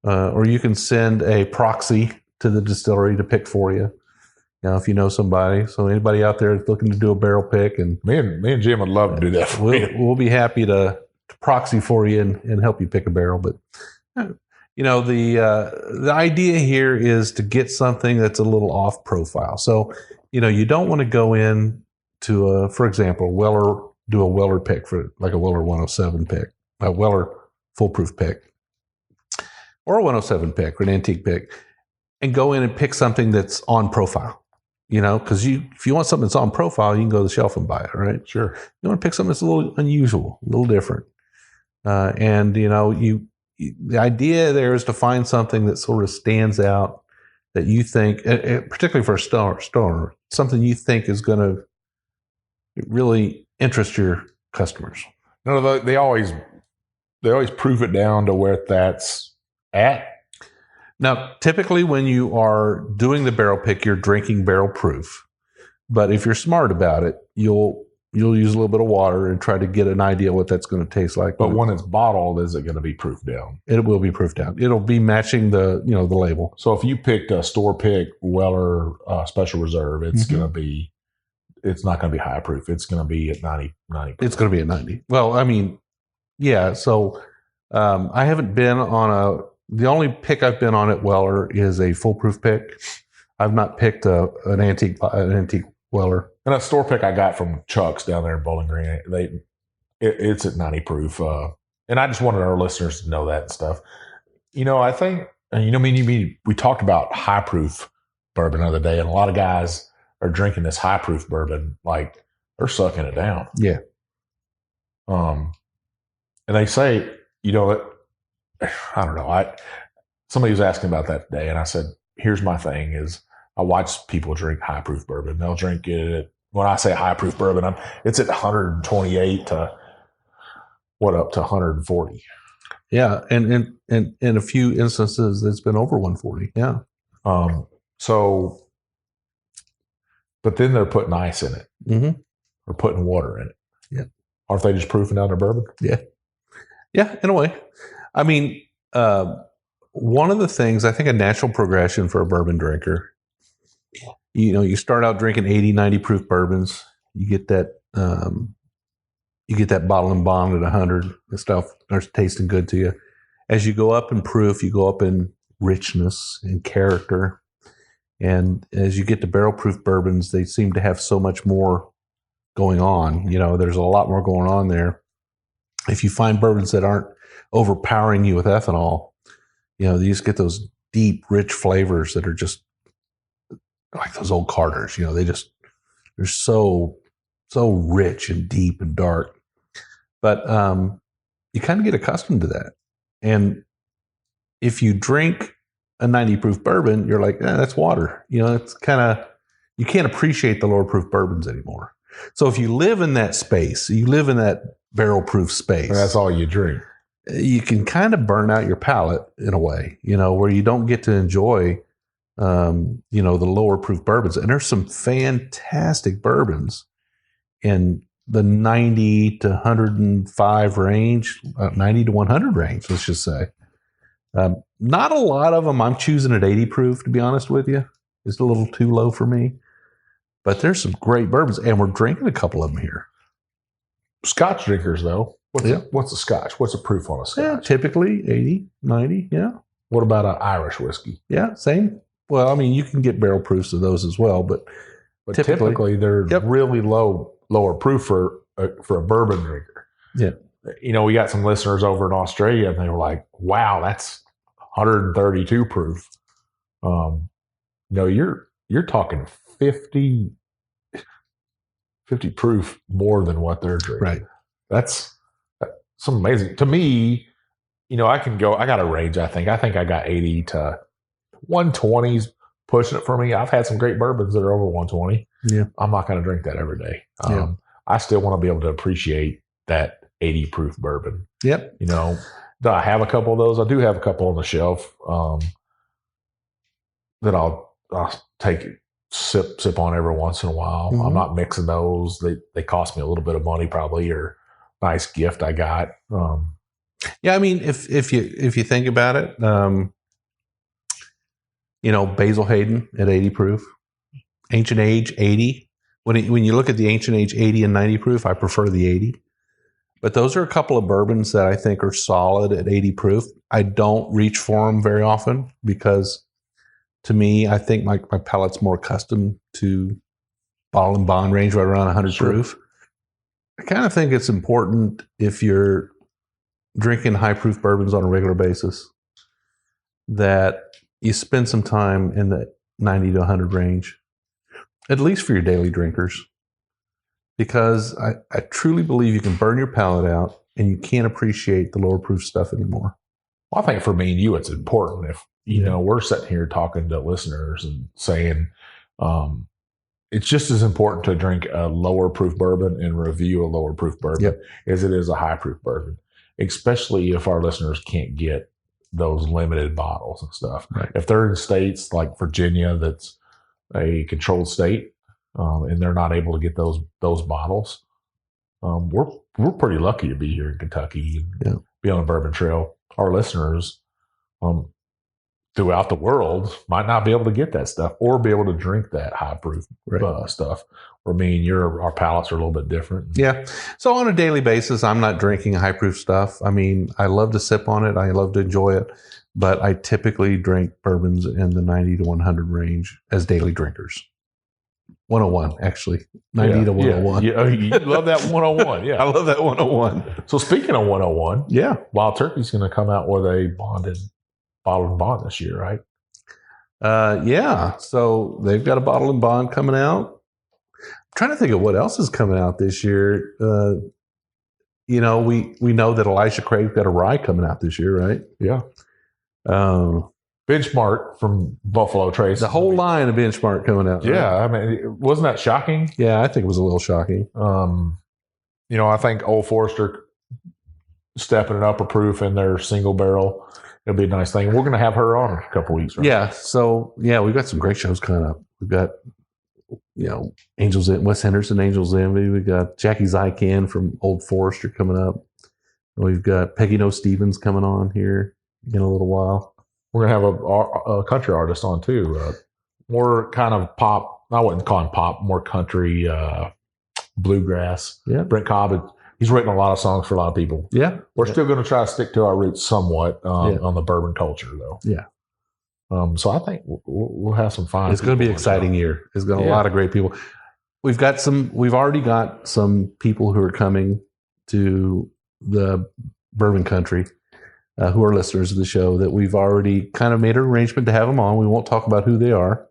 or you can send a proxy to the distillery to pick for you. If you know somebody. So anybody out there that's looking to do a barrel pick, and me and Jim would love to do that for you. We'll be happy to proxy for you and help you pick a barrel. But the idea here is to get something that's a little off profile. So you don't want to go in to, for example, do a Weller pick for like a Weller 107 pick, a Weller foolproof pick, or a 107 pick or an antique pick, and go in and pick something that's on profile. Because if you want something that's on profile, you can go to the shelf and buy it, right? Sure. You want to pick something that's a little unusual, a little different. And the idea there is to find something that sort of stands out that you think, particularly for a store, something you think is going to really interest your customers. No, they always proof it down to where that's at. Now, typically when you are doing the barrel pick, you're drinking barrel proof. But if you're smart about it, you'll use a little bit of water and try to get an idea what that's going to taste like. But when it's bottled, is it going to be proofed down? It will be proofed down. It'll be matching the label. So if you picked a store pick Weller Special Reserve, it's going to be, it's not going to be high proof. It's going to be at 90. It's going to be at 90. Well, I mean, yeah. So I haven't been on the only pick I've been on at Weller is a foolproof pick. I've not picked an antique Weller. And a store pick I got from Chuck's down there in Bowling Green, it's at 90 proof. And I just wanted our listeners to know that and stuff. I think, we talked about high proof bourbon the other day, and a lot of guys are drinking this high proof bourbon like they're sucking it down. Yeah. And they say, I don't know. Somebody was asking about that today, and I said, here's my thing is I watch people drink high proof bourbon. They'll drink it when I say high proof bourbon, it's at 128 to up to 140. Yeah. And in a few instances, it's been over 140. Yeah. But then they're putting ice in it. Mm-hmm. Or putting water in it. Yeah. Aren't they just proofing down their bourbon? Yeah. Yeah, in a way. I mean, one of the things, I think a natural progression for a bourbon drinker, you start out drinking 80, 90 proof bourbons. You get that bottle and bond at 100. The stuff starts tasting good to you. As you go up in proof, you go up in richness and character. And as you get to barrel proof bourbons, they seem to have so much more going on. There's a lot more going on there. If you find bourbons that aren't overpowering you with ethanol, you just get those deep, rich flavors that are just like those old Carters. They're so rich and deep and dark. But you kind of get accustomed to that. And if you drink a 90 proof bourbon, you're like, that's water. It's kind of, you can't appreciate the lower proof bourbons anymore. So if you live in that space, you live in that barrel proof space. And that's all you drink. You can kind of burn out your palate in a way, where you don't get to enjoy, the lower proof bourbons. And there's some fantastic bourbons in the 90 to 105 range, 90 to 100 range, let's just say. Not a lot of them I'm choosing at 80 proof, to be honest with you. It's a little too low for me. But there's some great bourbons, and we're drinking a couple of them here. Scotch drinkers, though. What's a scotch? What's the proof on a scotch? Yeah, typically 80, 90, yeah. What about an Irish whiskey? Yeah, same. Well, I mean, you can get barrel proofs of those as well, but typically they're really lower proof for a bourbon drinker. Yeah. We got some listeners over in Australia, and they were like, wow, that's 132 proof. You're talking 50 proof more than what they're drinking. Right. That's some amazing. To me, I got a range, I think. I think I got 80 to 120s pushing it for me. I've had some great bourbons that are over 120. Yeah. I'm not going to drink that every day. I still want to be able to appreciate that 80 proof bourbon. Yep. Do I have a couple of those? I do have a couple on the shelf that I'll take sip on every once in a while. Mm-hmm. I'm not mixing those. They cost me a little bit of money probably, or nice gift I got. Yeah, I mean, if you think about it, Basil Hayden at 80 proof, Ancient Age 80. When you look at the Ancient Age 80 and 90 proof, I prefer the 80. But those are a couple of bourbons that I think are solid at 80 proof. I don't reach for them very often because, to me, I think my palate's more accustomed to bottle and bond range right around 100 Sure. proof. I kind of think it's important if you're drinking high proof bourbons on a regular basis that you spend some time in the 90 to 100 range, at least for your daily drinkers, because I truly believe you can burn your palate out and you can't appreciate the lower proof stuff anymore. Well, I think for me and you, it's important if, we're sitting here talking to listeners and saying, it's just as important to drink a lower proof bourbon and review a lower proof bourbon as it is a high proof bourbon, especially if our listeners can't get those limited bottles and stuff. Right. If they're in states like Virginia, that's a controlled state, and they're not able to get those bottles, we're pretty lucky to be here in Kentucky and be on a bourbon trail. Our listeners throughout the world might not be able to get that stuff or be able to drink that high proof stuff. Or me and our palates are a little bit different. Yeah. So on a daily basis, I'm not drinking high proof stuff. I mean, I love to sip on it. I love to enjoy it, but I typically drink bourbons in the 90 to 100 range as daily drinkers. 101, actually. 90 to 101. Yeah, you love that 101. Yeah. I love that 101. So speaking of 101, Yeah. Wild Turkey's going to come out with a bottle and bond this year, right? Yeah. So they've got a bottle and bond coming out. I'm trying to think of what else is coming out this year. We know that Elijah Craig's got a rye coming out this year, right? Yeah. Benchmark from Buffalo Trace. The whole line of Benchmark coming out. Yeah. Right? I mean, wasn't that shocking? Yeah, I think it was a little shocking. I think Old Forester stepping it up a proof in their single barrel. It'll be a nice thing. We're going to have her on in a couple of weeks, right? Yeah. So, we've got some great shows coming up. We've got, Angels in Wes Henderson, Angels Envy. We've got Jackie Zykan from Old Forester coming up. We've got Peggy No Stevens coming on here in a little while. We're going to have a country artist on too. More kind of pop. I wouldn't call him pop. More country, bluegrass. Yeah. Brent Cobb. He's written a lot of songs for a lot of people. Yeah. We're still going to try to stick to our roots somewhat on the bourbon culture, though. Yeah. So I think we'll have some fun. It's going to be an exciting year. It's got a lot of great people. We've already got some people who are coming to the bourbon country who are listeners of the show that we've already kind of made an arrangement to have them on. We won't talk about who they are,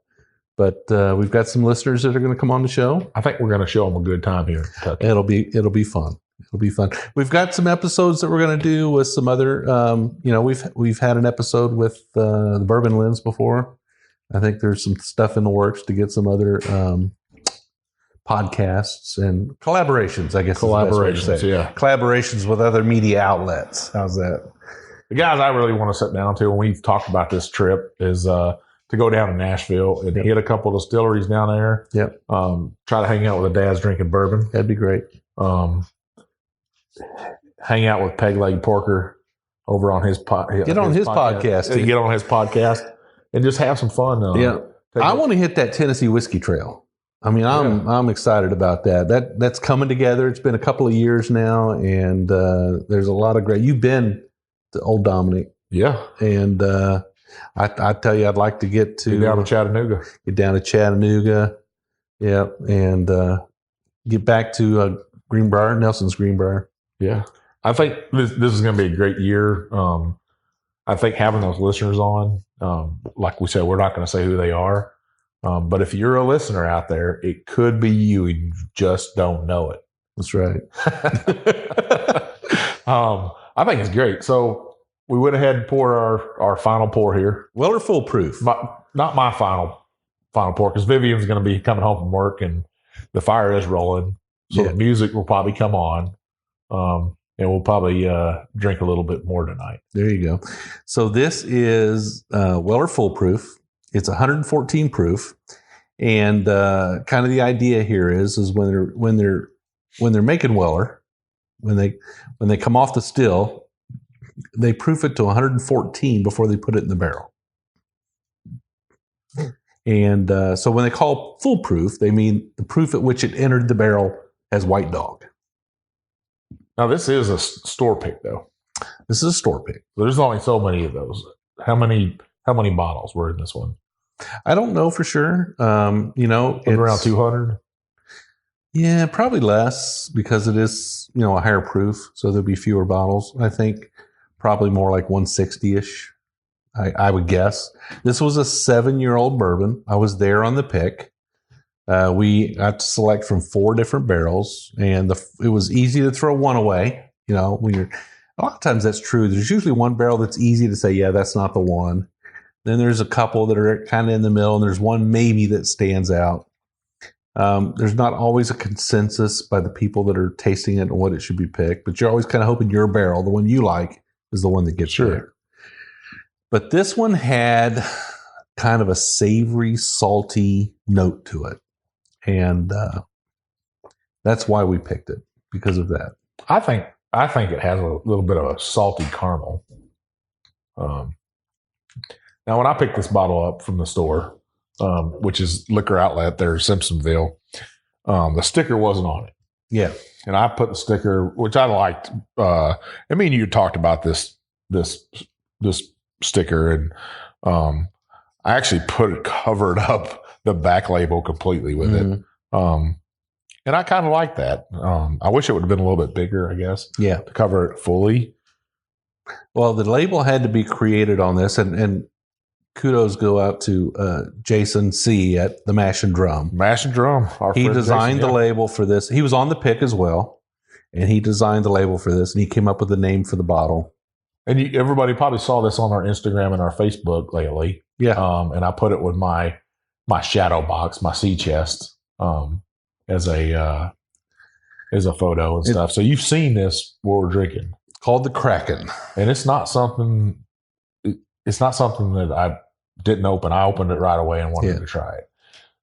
but we've got some listeners that are going to come on the show. I think we're going to show them a good time here in Kentucky. It'll be fun. It'll be fun. We've got some episodes that we're going to do with some other. We've had an episode with the Bourbon Lens before. I think there's some stuff in the works to get some other podcasts and collaborations. I guess collaborations with other media outlets. How's that? The guys I really want to sit down to when we've talked about this trip is to go down to Nashville and hit a couple of distilleries down there. Yep. Try to hang out with the dads drinking bourbon. That'd be great. Hang out with Peg Leg Porker over on his podcast. Get on his podcast. Get on his podcast and just have some fun. I want to hit that Tennessee whiskey trail. I mean, I'm excited about that. That's coming together. It's been a couple of years now, and there's a lot of great. You've been to Old Dominic, and I tell you, I'd like to get down to Chattanooga. Get down to Chattanooga, and get back to Greenbrier, Nelson's Greenbrier. Yeah, I think this is going to be a great year. I think having those listeners on, like we said, we're not going to say who they are. But if you're a listener out there, it could be you and you just don't know it. That's right. I think it's great. So we went ahead and poured our final pour here. Weller Full Proof. Not my final pour, because Vivian's going to be coming home from work and the fire is rolling. So the music will probably come on. And we'll probably drink a little bit more tonight. There you go. So this is Weller Full Proof. It's 114 proof, and kind of the idea here is when they're making Weller, when they come off the still, they proof it to 114 before they put it in the barrel. And so when they call full proof, they mean the proof at which it entered the barrel as White Dog. Now this is a store pick, though. This is a store pick. There's only so many of those. How many bottles were in this one? I don't know for sure. Around 200. Yeah, probably less because it is, a higher proof. So there'll be fewer bottles. I think probably more like 160-ish, I would guess. This was a 7-year-old bourbon. I was there on the pick. We got to select from 4 different barrels, and it was easy to throw one away. When you're a lot of times that's true. There's usually one barrel that's easy to say, yeah, that's not the one. Then there's a couple that are kind of in the middle, and there's one maybe that stands out. There's not always a consensus by the people that are tasting it and what it should be picked, but you're always kind of hoping your barrel, the one you like, is the one that gets picked. But this one had kind of a savory, salty note to it. And that's why we picked it, because of that. I think it has a little bit of a salty caramel. Now, when I picked this bottle up from the store, which is Liquor Outlet there in Simpsonville, the sticker wasn't on it. Yeah. And I put the sticker, which I liked. I mean, you talked about this sticker, and I actually covered up the back label completely with it. And I kind of like that. I wish it would have been a little bit bigger, I guess. Yeah. To cover it fully. Well, the label had to be created on this, and kudos go out to Jason C. at the Mash and Drum. Mash and Drum. He designed the label for this. He was on the pick as well, and he designed the label for this, and he came up with the name for the bottle. And everybody probably saw this on our Instagram and our Facebook lately. Yeah. And I put it with my shadow box, my sea chest, as a photo and stuff. So you've seen this while we're drinking. Called the Kraken. And it's not something that I didn't open. I opened it right away and wanted to try it.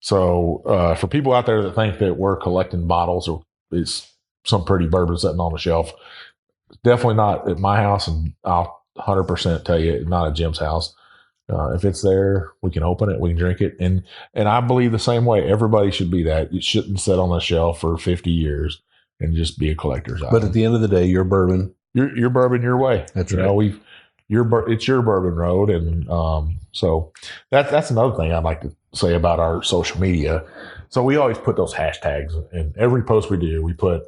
So for people out there that think that we're collecting bottles or it's some pretty bourbon sitting on the shelf, definitely not at my house, and I'll 100% tell you, not at Jim's house. If it's there, we can open it, we can drink it, and I believe the same way. Everybody should be that. It shouldn't sit on the shelf for 50 years and just be a collector's item. But at the end of the day, your bourbon, your bourbon, your way. That's right. It's your bourbon road, and so that's another thing I'd like to say about our social media. So we always put those hashtags in every post we do. We put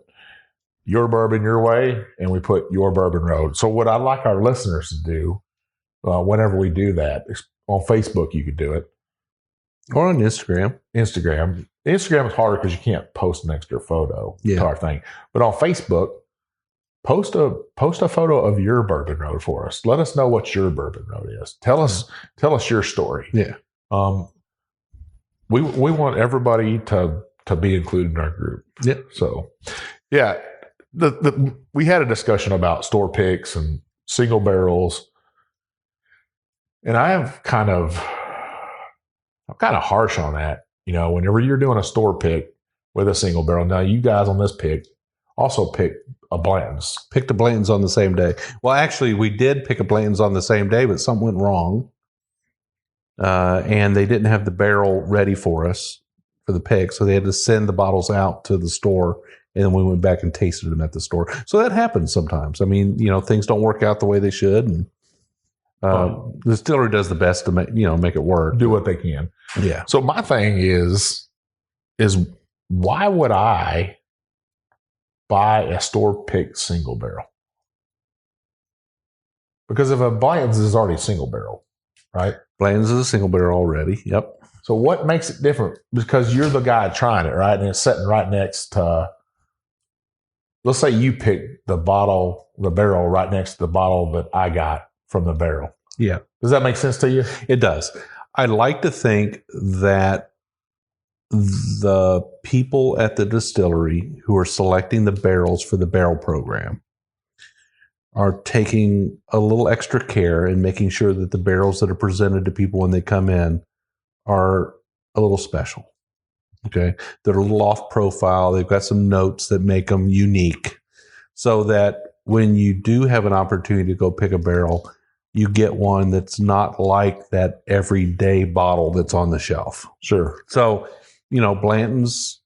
your bourbon your way, and we put your bourbon road. So what I'd like our listeners to do, whenever we do that, on Facebook you could do it, or on Instagram. Instagram is harder because you can't post an extra photo. Yeah. To our thing, but on Facebook, post a photo of your bourbon road for us. Let us know what your bourbon road is. Tell us your story. Yeah. We want everybody to be included in our group. Yeah. So, yeah. We had a discussion about store picks and single barrels, and I'm kind of harsh on that. Whenever you're doing a store pick with a single barrel, now you guys on this pick also pick a Blanton's. Picked a Blanton's on the same day. Well, actually, we did pick a Blanton's on the same day, but something went wrong, and they didn't have the barrel ready for us for the pick, so they had to send the bottles out to the store. And then we went back and tasted them at the store. So that happens sometimes. I mean, things don't work out the way they should. And the distillery does the best to make it work. Do what they can. Yeah. So my thing is why would I buy a store picked single barrel? Because if a Blanton's is already single barrel, right? Blanton's is a single barrel already. Yep. So what makes it different? Because you're the guy trying it, right? And it's sitting right next to, let's say you pick the barrel right next to the bottle that I got from the barrel. Yeah. Does that make sense to you? It does. I like to think that the people at the distillery who are selecting the barrels for the barrel program are taking a little extra care in making sure that the barrels that are presented to people when they come in are a little special. Okay. They're a little off profile. They've got some notes that make them unique so that when you do have an opportunity to go pick a barrel, you get one that's not like that everyday bottle that's on the shelf. Sure. So, Blanton's,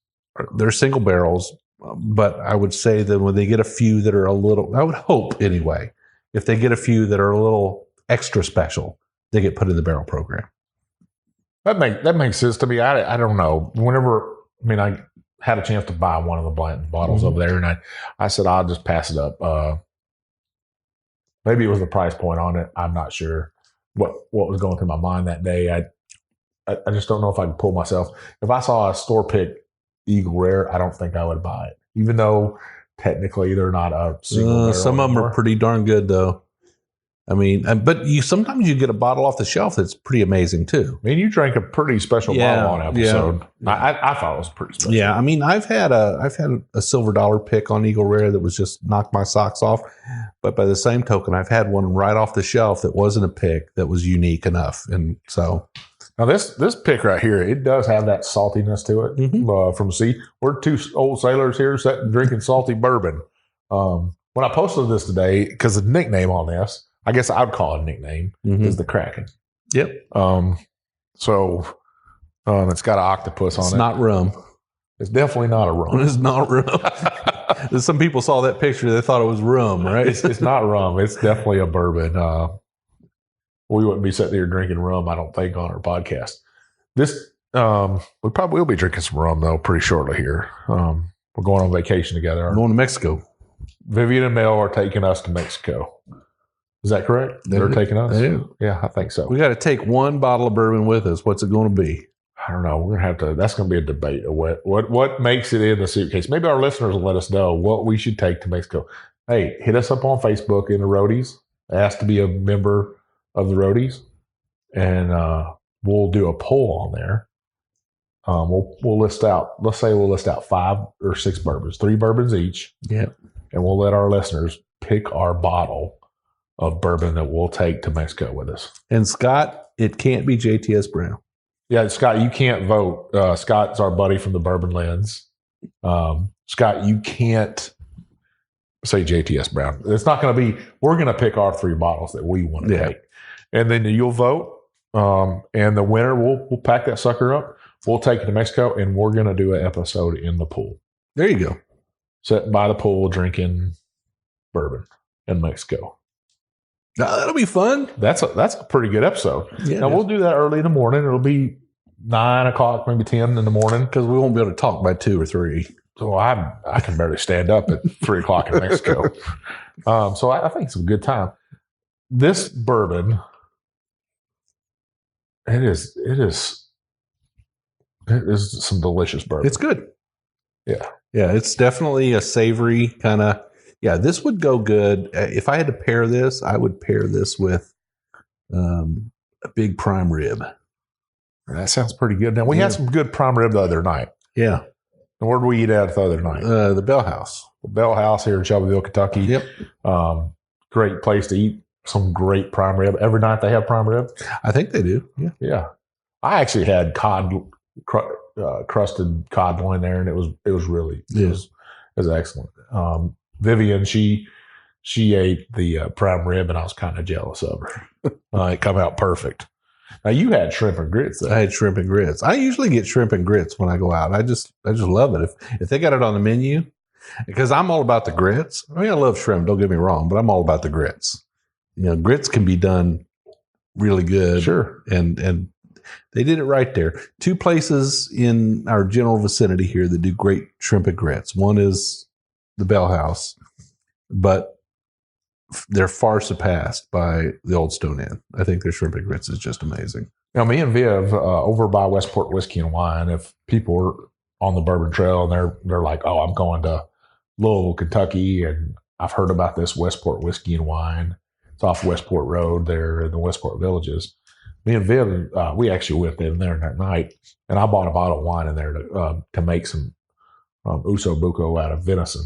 they're single barrels, but I would say that when they get a few that are a little, I would hope anyway, if they get a few that are a little extra special, they get put in the barrel program. That makes sense to me. I don't know. had a chance to buy one of the Blanton bottles over there, and I said I'll just pass it up. Maybe it was the price point on it. I'm not sure what was going through my mind that day. I just don't know if I could pull myself. If I saw a store pick Eagle Rare, I don't think I would buy it, even though technically they're not a single barrel some of them anymore. are pretty darn good, though. I mean, but sometimes you get a bottle off the shelf that's pretty amazing too. I mean, you drank a pretty special bottle on episode. Yeah. I thought it was pretty special. Yeah, I mean, I've had a silver dollar pick on Eagle Rare that was just knocked my socks off. But by the same token, I've had one right off the shelf that wasn't a pick that was unique enough, and so now this pick right here, it does have that saltiness to it from sea. We're two old sailors here sitting drinking salty bourbon. When I posted this today, because the nickname on this, I guess I'd call it a nickname, is the Kraken. Yep. So it's got an octopus on it. It's not rum. It's definitely not a rum. It's not rum. Some people saw that picture, they thought it was rum, right? It's not rum. It's definitely a bourbon. We wouldn't be sitting here drinking rum, I don't think, on our podcast. This we probably will be drinking some rum though pretty shortly here. We're going on vacation together. I'm going to Mexico. Vivian and Mel are taking us to Mexico. Is that correct? They're taking us? They do. Yeah, I think so. We got to take one bottle of bourbon with us. What's it going to be? I don't know. We're gonna have to. That's gonna be a debate of what makes it in the suitcase. Maybe our listeners will let us know what we should take to Mexico. Hey, hit us up on Facebook in the Roadies. Ask to be a member of the Roadies, and we'll do a poll on there. We'll list out. Let's say we'll list out 5 or 6 bourbons, 3 bourbons each. Yeah, and we'll let our listeners pick our bottle of bourbon that we'll take to Mexico with us. And Scott, it can't be JTS Brown. Yeah, Scott, you can't vote. Scott's our buddy from the Bourbon Lens. Scott, you can't say JTS Brown. It's not going to be, we're going to pick our 3 bottles that we want to take. And then you'll vote. And the winner, we'll pack that sucker up. We'll take it to Mexico, and we're going to do an episode in the pool. There you go. Sitting by the pool drinking bourbon in Mexico. That'll be fun. That's a pretty good episode. Yeah, now, we'll do that early in the morning. It'll be 9 o'clock, maybe 10 in the morning. Because we won't be able to talk by 2 or 3. So I can barely stand up at 3 o'clock in Mexico. So I think it's a good time. This bourbon, it is some delicious bourbon. It's good. Yeah. Yeah, it's definitely a savory kind of. Yeah, this would go good. If I had to pair this, I would pair this with a big prime rib. That sounds pretty good. Now, we had some good prime rib the other night. Yeah. And where did we eat at the other night? The Bell House. The Bell House here in Shelbyville, Kentucky. Yep. Great place to eat some great prime rib. Every night they have prime rib. I think they do. Yeah. Yeah. I actually had crusted cod loin there, and it was really it was excellent. Vivian, she ate the prime rib, and I was kind of jealous of her. It come out perfect. Now you had shrimp and grits. Though. I had shrimp and grits. I usually get shrimp and grits when I go out. I just love it. If they got it on the menu, because I'm all about the grits. I mean, I love shrimp. Don't get me wrong, but I'm all about the grits. You know, grits can be done really good. Sure, and they did it right there. 2 places in our general vicinity here that do great shrimp and grits. One is the Bell House, but they're far surpassed by the Old Stone Inn. I think their shrimp and grits is just amazing. Now, me and Viv over by Westport Whiskey and Wine, if people are on the Bourbon Trail and they're like, oh, I'm going to Louisville, Kentucky, and I've heard about this Westport Whiskey and Wine. It's off Westport Road there in the Westport Villages. Me and Viv, we actually went in there that night, and I bought a bottle of wine in there to make some uso buco out of venison.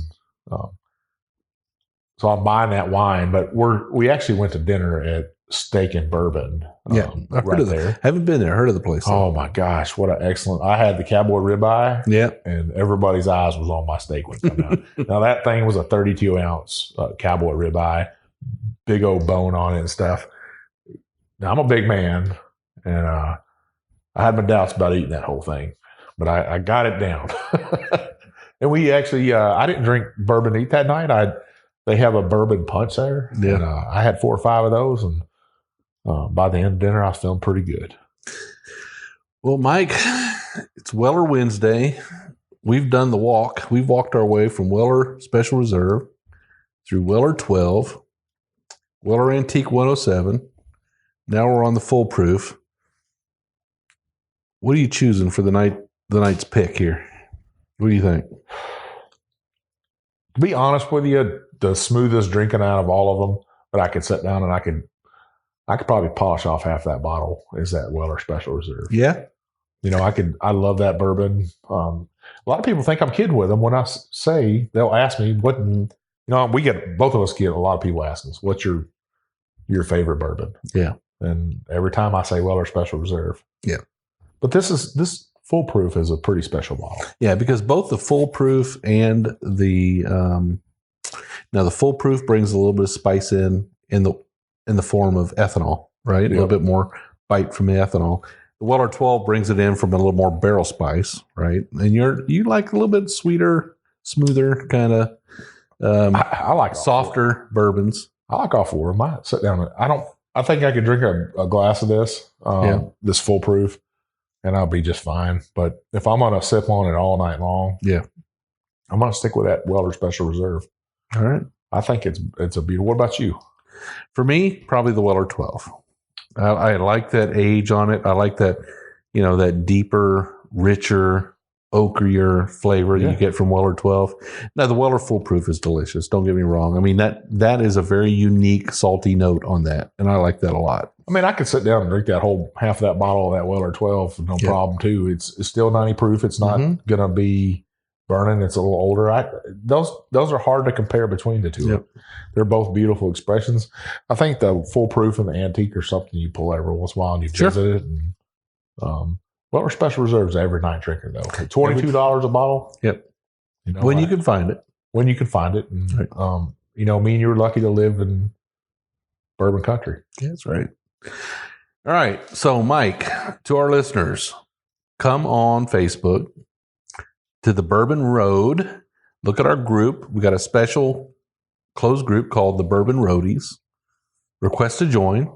So I'm buying that wine, but we actually went to dinner at Steak and Bourbon. I've heard of there. Haven't been there. Heard of the place. Oh my gosh, what an excellent! I had the cowboy ribeye. Yeah, and everybody's eyes was on my steak when it came out. Now that thing was a 32 ounce cowboy ribeye, big old bone on it and stuff. Now I'm a big man, and I had my doubts about eating that whole thing, but I got it down. And we actually, I didn't drink bourbon to eat that night. They have a bourbon punch there. Yeah. And, I had 4 or 5 of those, and by the end of dinner, I was feeling pretty good. Well, Mike, it's Weller Wednesday. we've done the walk. We've walked our way from Weller Special Reserve through Weller 12, Weller Antique 107. Now we're on the Full Proof. What are you choosing for the night's pick here? What do you think? To be honest with you, the smoothest drinking out of all of them, but I could sit down and I could probably polish off half that bottle is that Weller Special Reserve. Yeah. I love that bourbon. A lot of people think I'm kidding with them when I say, they'll ask me what, both of us get a lot of people asking us, what's your favorite bourbon? Yeah. And every time I say Weller Special Reserve. Yeah. But this Full Proof is a pretty special bottle. Yeah, because both the Full Proof and the now the Full Proof brings a little bit of spice in the form of ethanol, right? Yep. A little bit more bite from the ethanol. The Weller 12 brings it in from a little more barrel spice, right? And you like a little bit sweeter, smoother kind of I like softer bourbons. I like all four of them. I sit down. I think I could drink a glass of this, this Full Proof, and I'll be just fine. But if I'm going to sip on it all night long, I'm going to stick with that Weller Special Reserve. All right. I think it's a beautiful. What about you? For me, probably the Weller 12. I like that age on it. I like that, that deeper, richer, oakier flavor that you get from Weller 12. Now, the Weller Full Proof is delicious. Don't get me wrong. I mean, that is a very unique, salty note on that, and I like that a lot. I mean, I could sit down and drink that whole half of that bottle of that Weller 12, no problem, too. It's still 90 proof. It's not going to be burning. It's a little older. Those are hard to compare between the two. Yep. They're both beautiful expressions. I think the Full Proof and the Antique are something you pull every once in a while and you visit it. And, Weller Special Reserves every night drinker, though. $22 a bottle. Yep. When you can find it. When you can find it. And, right. Me and you're lucky to live in bourbon country. Yeah, that's right. All right. So, Mike, to our listeners, come on Facebook to the Bourbon Road. Look at our group. We got a special closed group called the Bourbon Roadies. Request to join.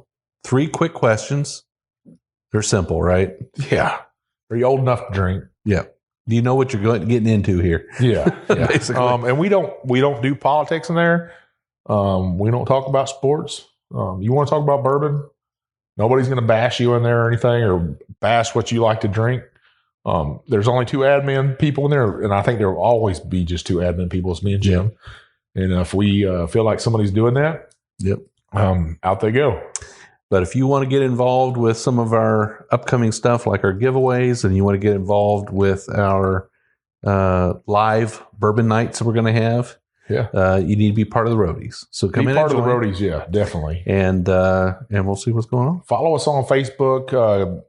3 quick questions. They're simple, right? Yeah. Are you old enough to drink? Yeah. Do you know what you're getting into here? Yeah. Basically. And we don't do politics in there. We don't talk about sports. You want to talk about bourbon? Nobody's going to bash you in there or anything or bash what you like to drink. There's only 2 admin people in there, and I think there will always be just 2 admin people. It's me and Jim. And if we feel like somebody's doing that, out they go. But if you want to get involved with some of our upcoming stuff, like our giveaways, and you want to get involved with our live bourbon nights that we're going to have, you need to be part of the Roadies. So come in, part of the Roadies, definitely, and we'll see what's going on. Follow us on Facebook.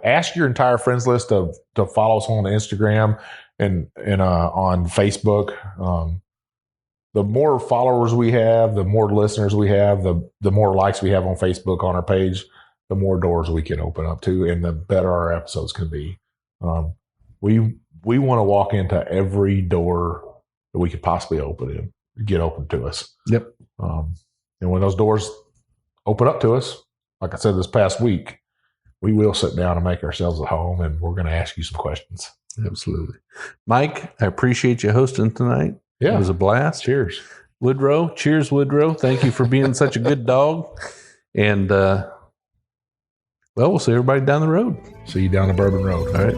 Ask your entire friends list to follow us on Instagram and on Facebook. The more followers we have, the more listeners we have, the more likes we have on Facebook on our page, the more doors we can open up to, and the better our episodes can be. We want to walk into every door that we could possibly get open to us. Yep. And when those doors open up to us, like I said this past week, we will sit down and make ourselves at home, and we're going to ask you some questions. Absolutely. Mike, I appreciate you hosting tonight. Yeah. It was a blast. Cheers. Woodrow. Cheers, Woodrow. Thank you for being such a good dog. And, we'll see everybody down the road. See you down the Bourbon Road. All right.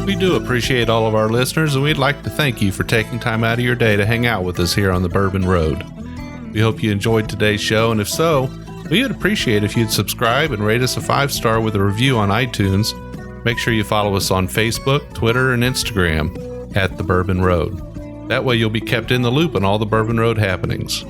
We do appreciate all of our listeners, and we'd like to thank you for taking time out of your day to hang out with us here on the Bourbon Road. We hope you enjoyed today's show, and if so, we would appreciate if you'd subscribe and rate us a 5-star with a review on iTunes. Make sure you follow us on Facebook, Twitter, and Instagram at The Bourbon Road. That way you'll be kept in the loop on all the Bourbon Road happenings.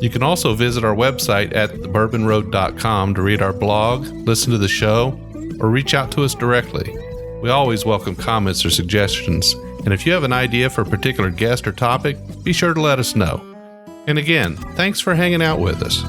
You can also visit our website at thebourbonroad.com to read our blog, listen to the show, or reach out to us directly. We always welcome comments or suggestions, and if you have an idea for a particular guest or topic, be sure to let us know. And again, thanks for hanging out with us.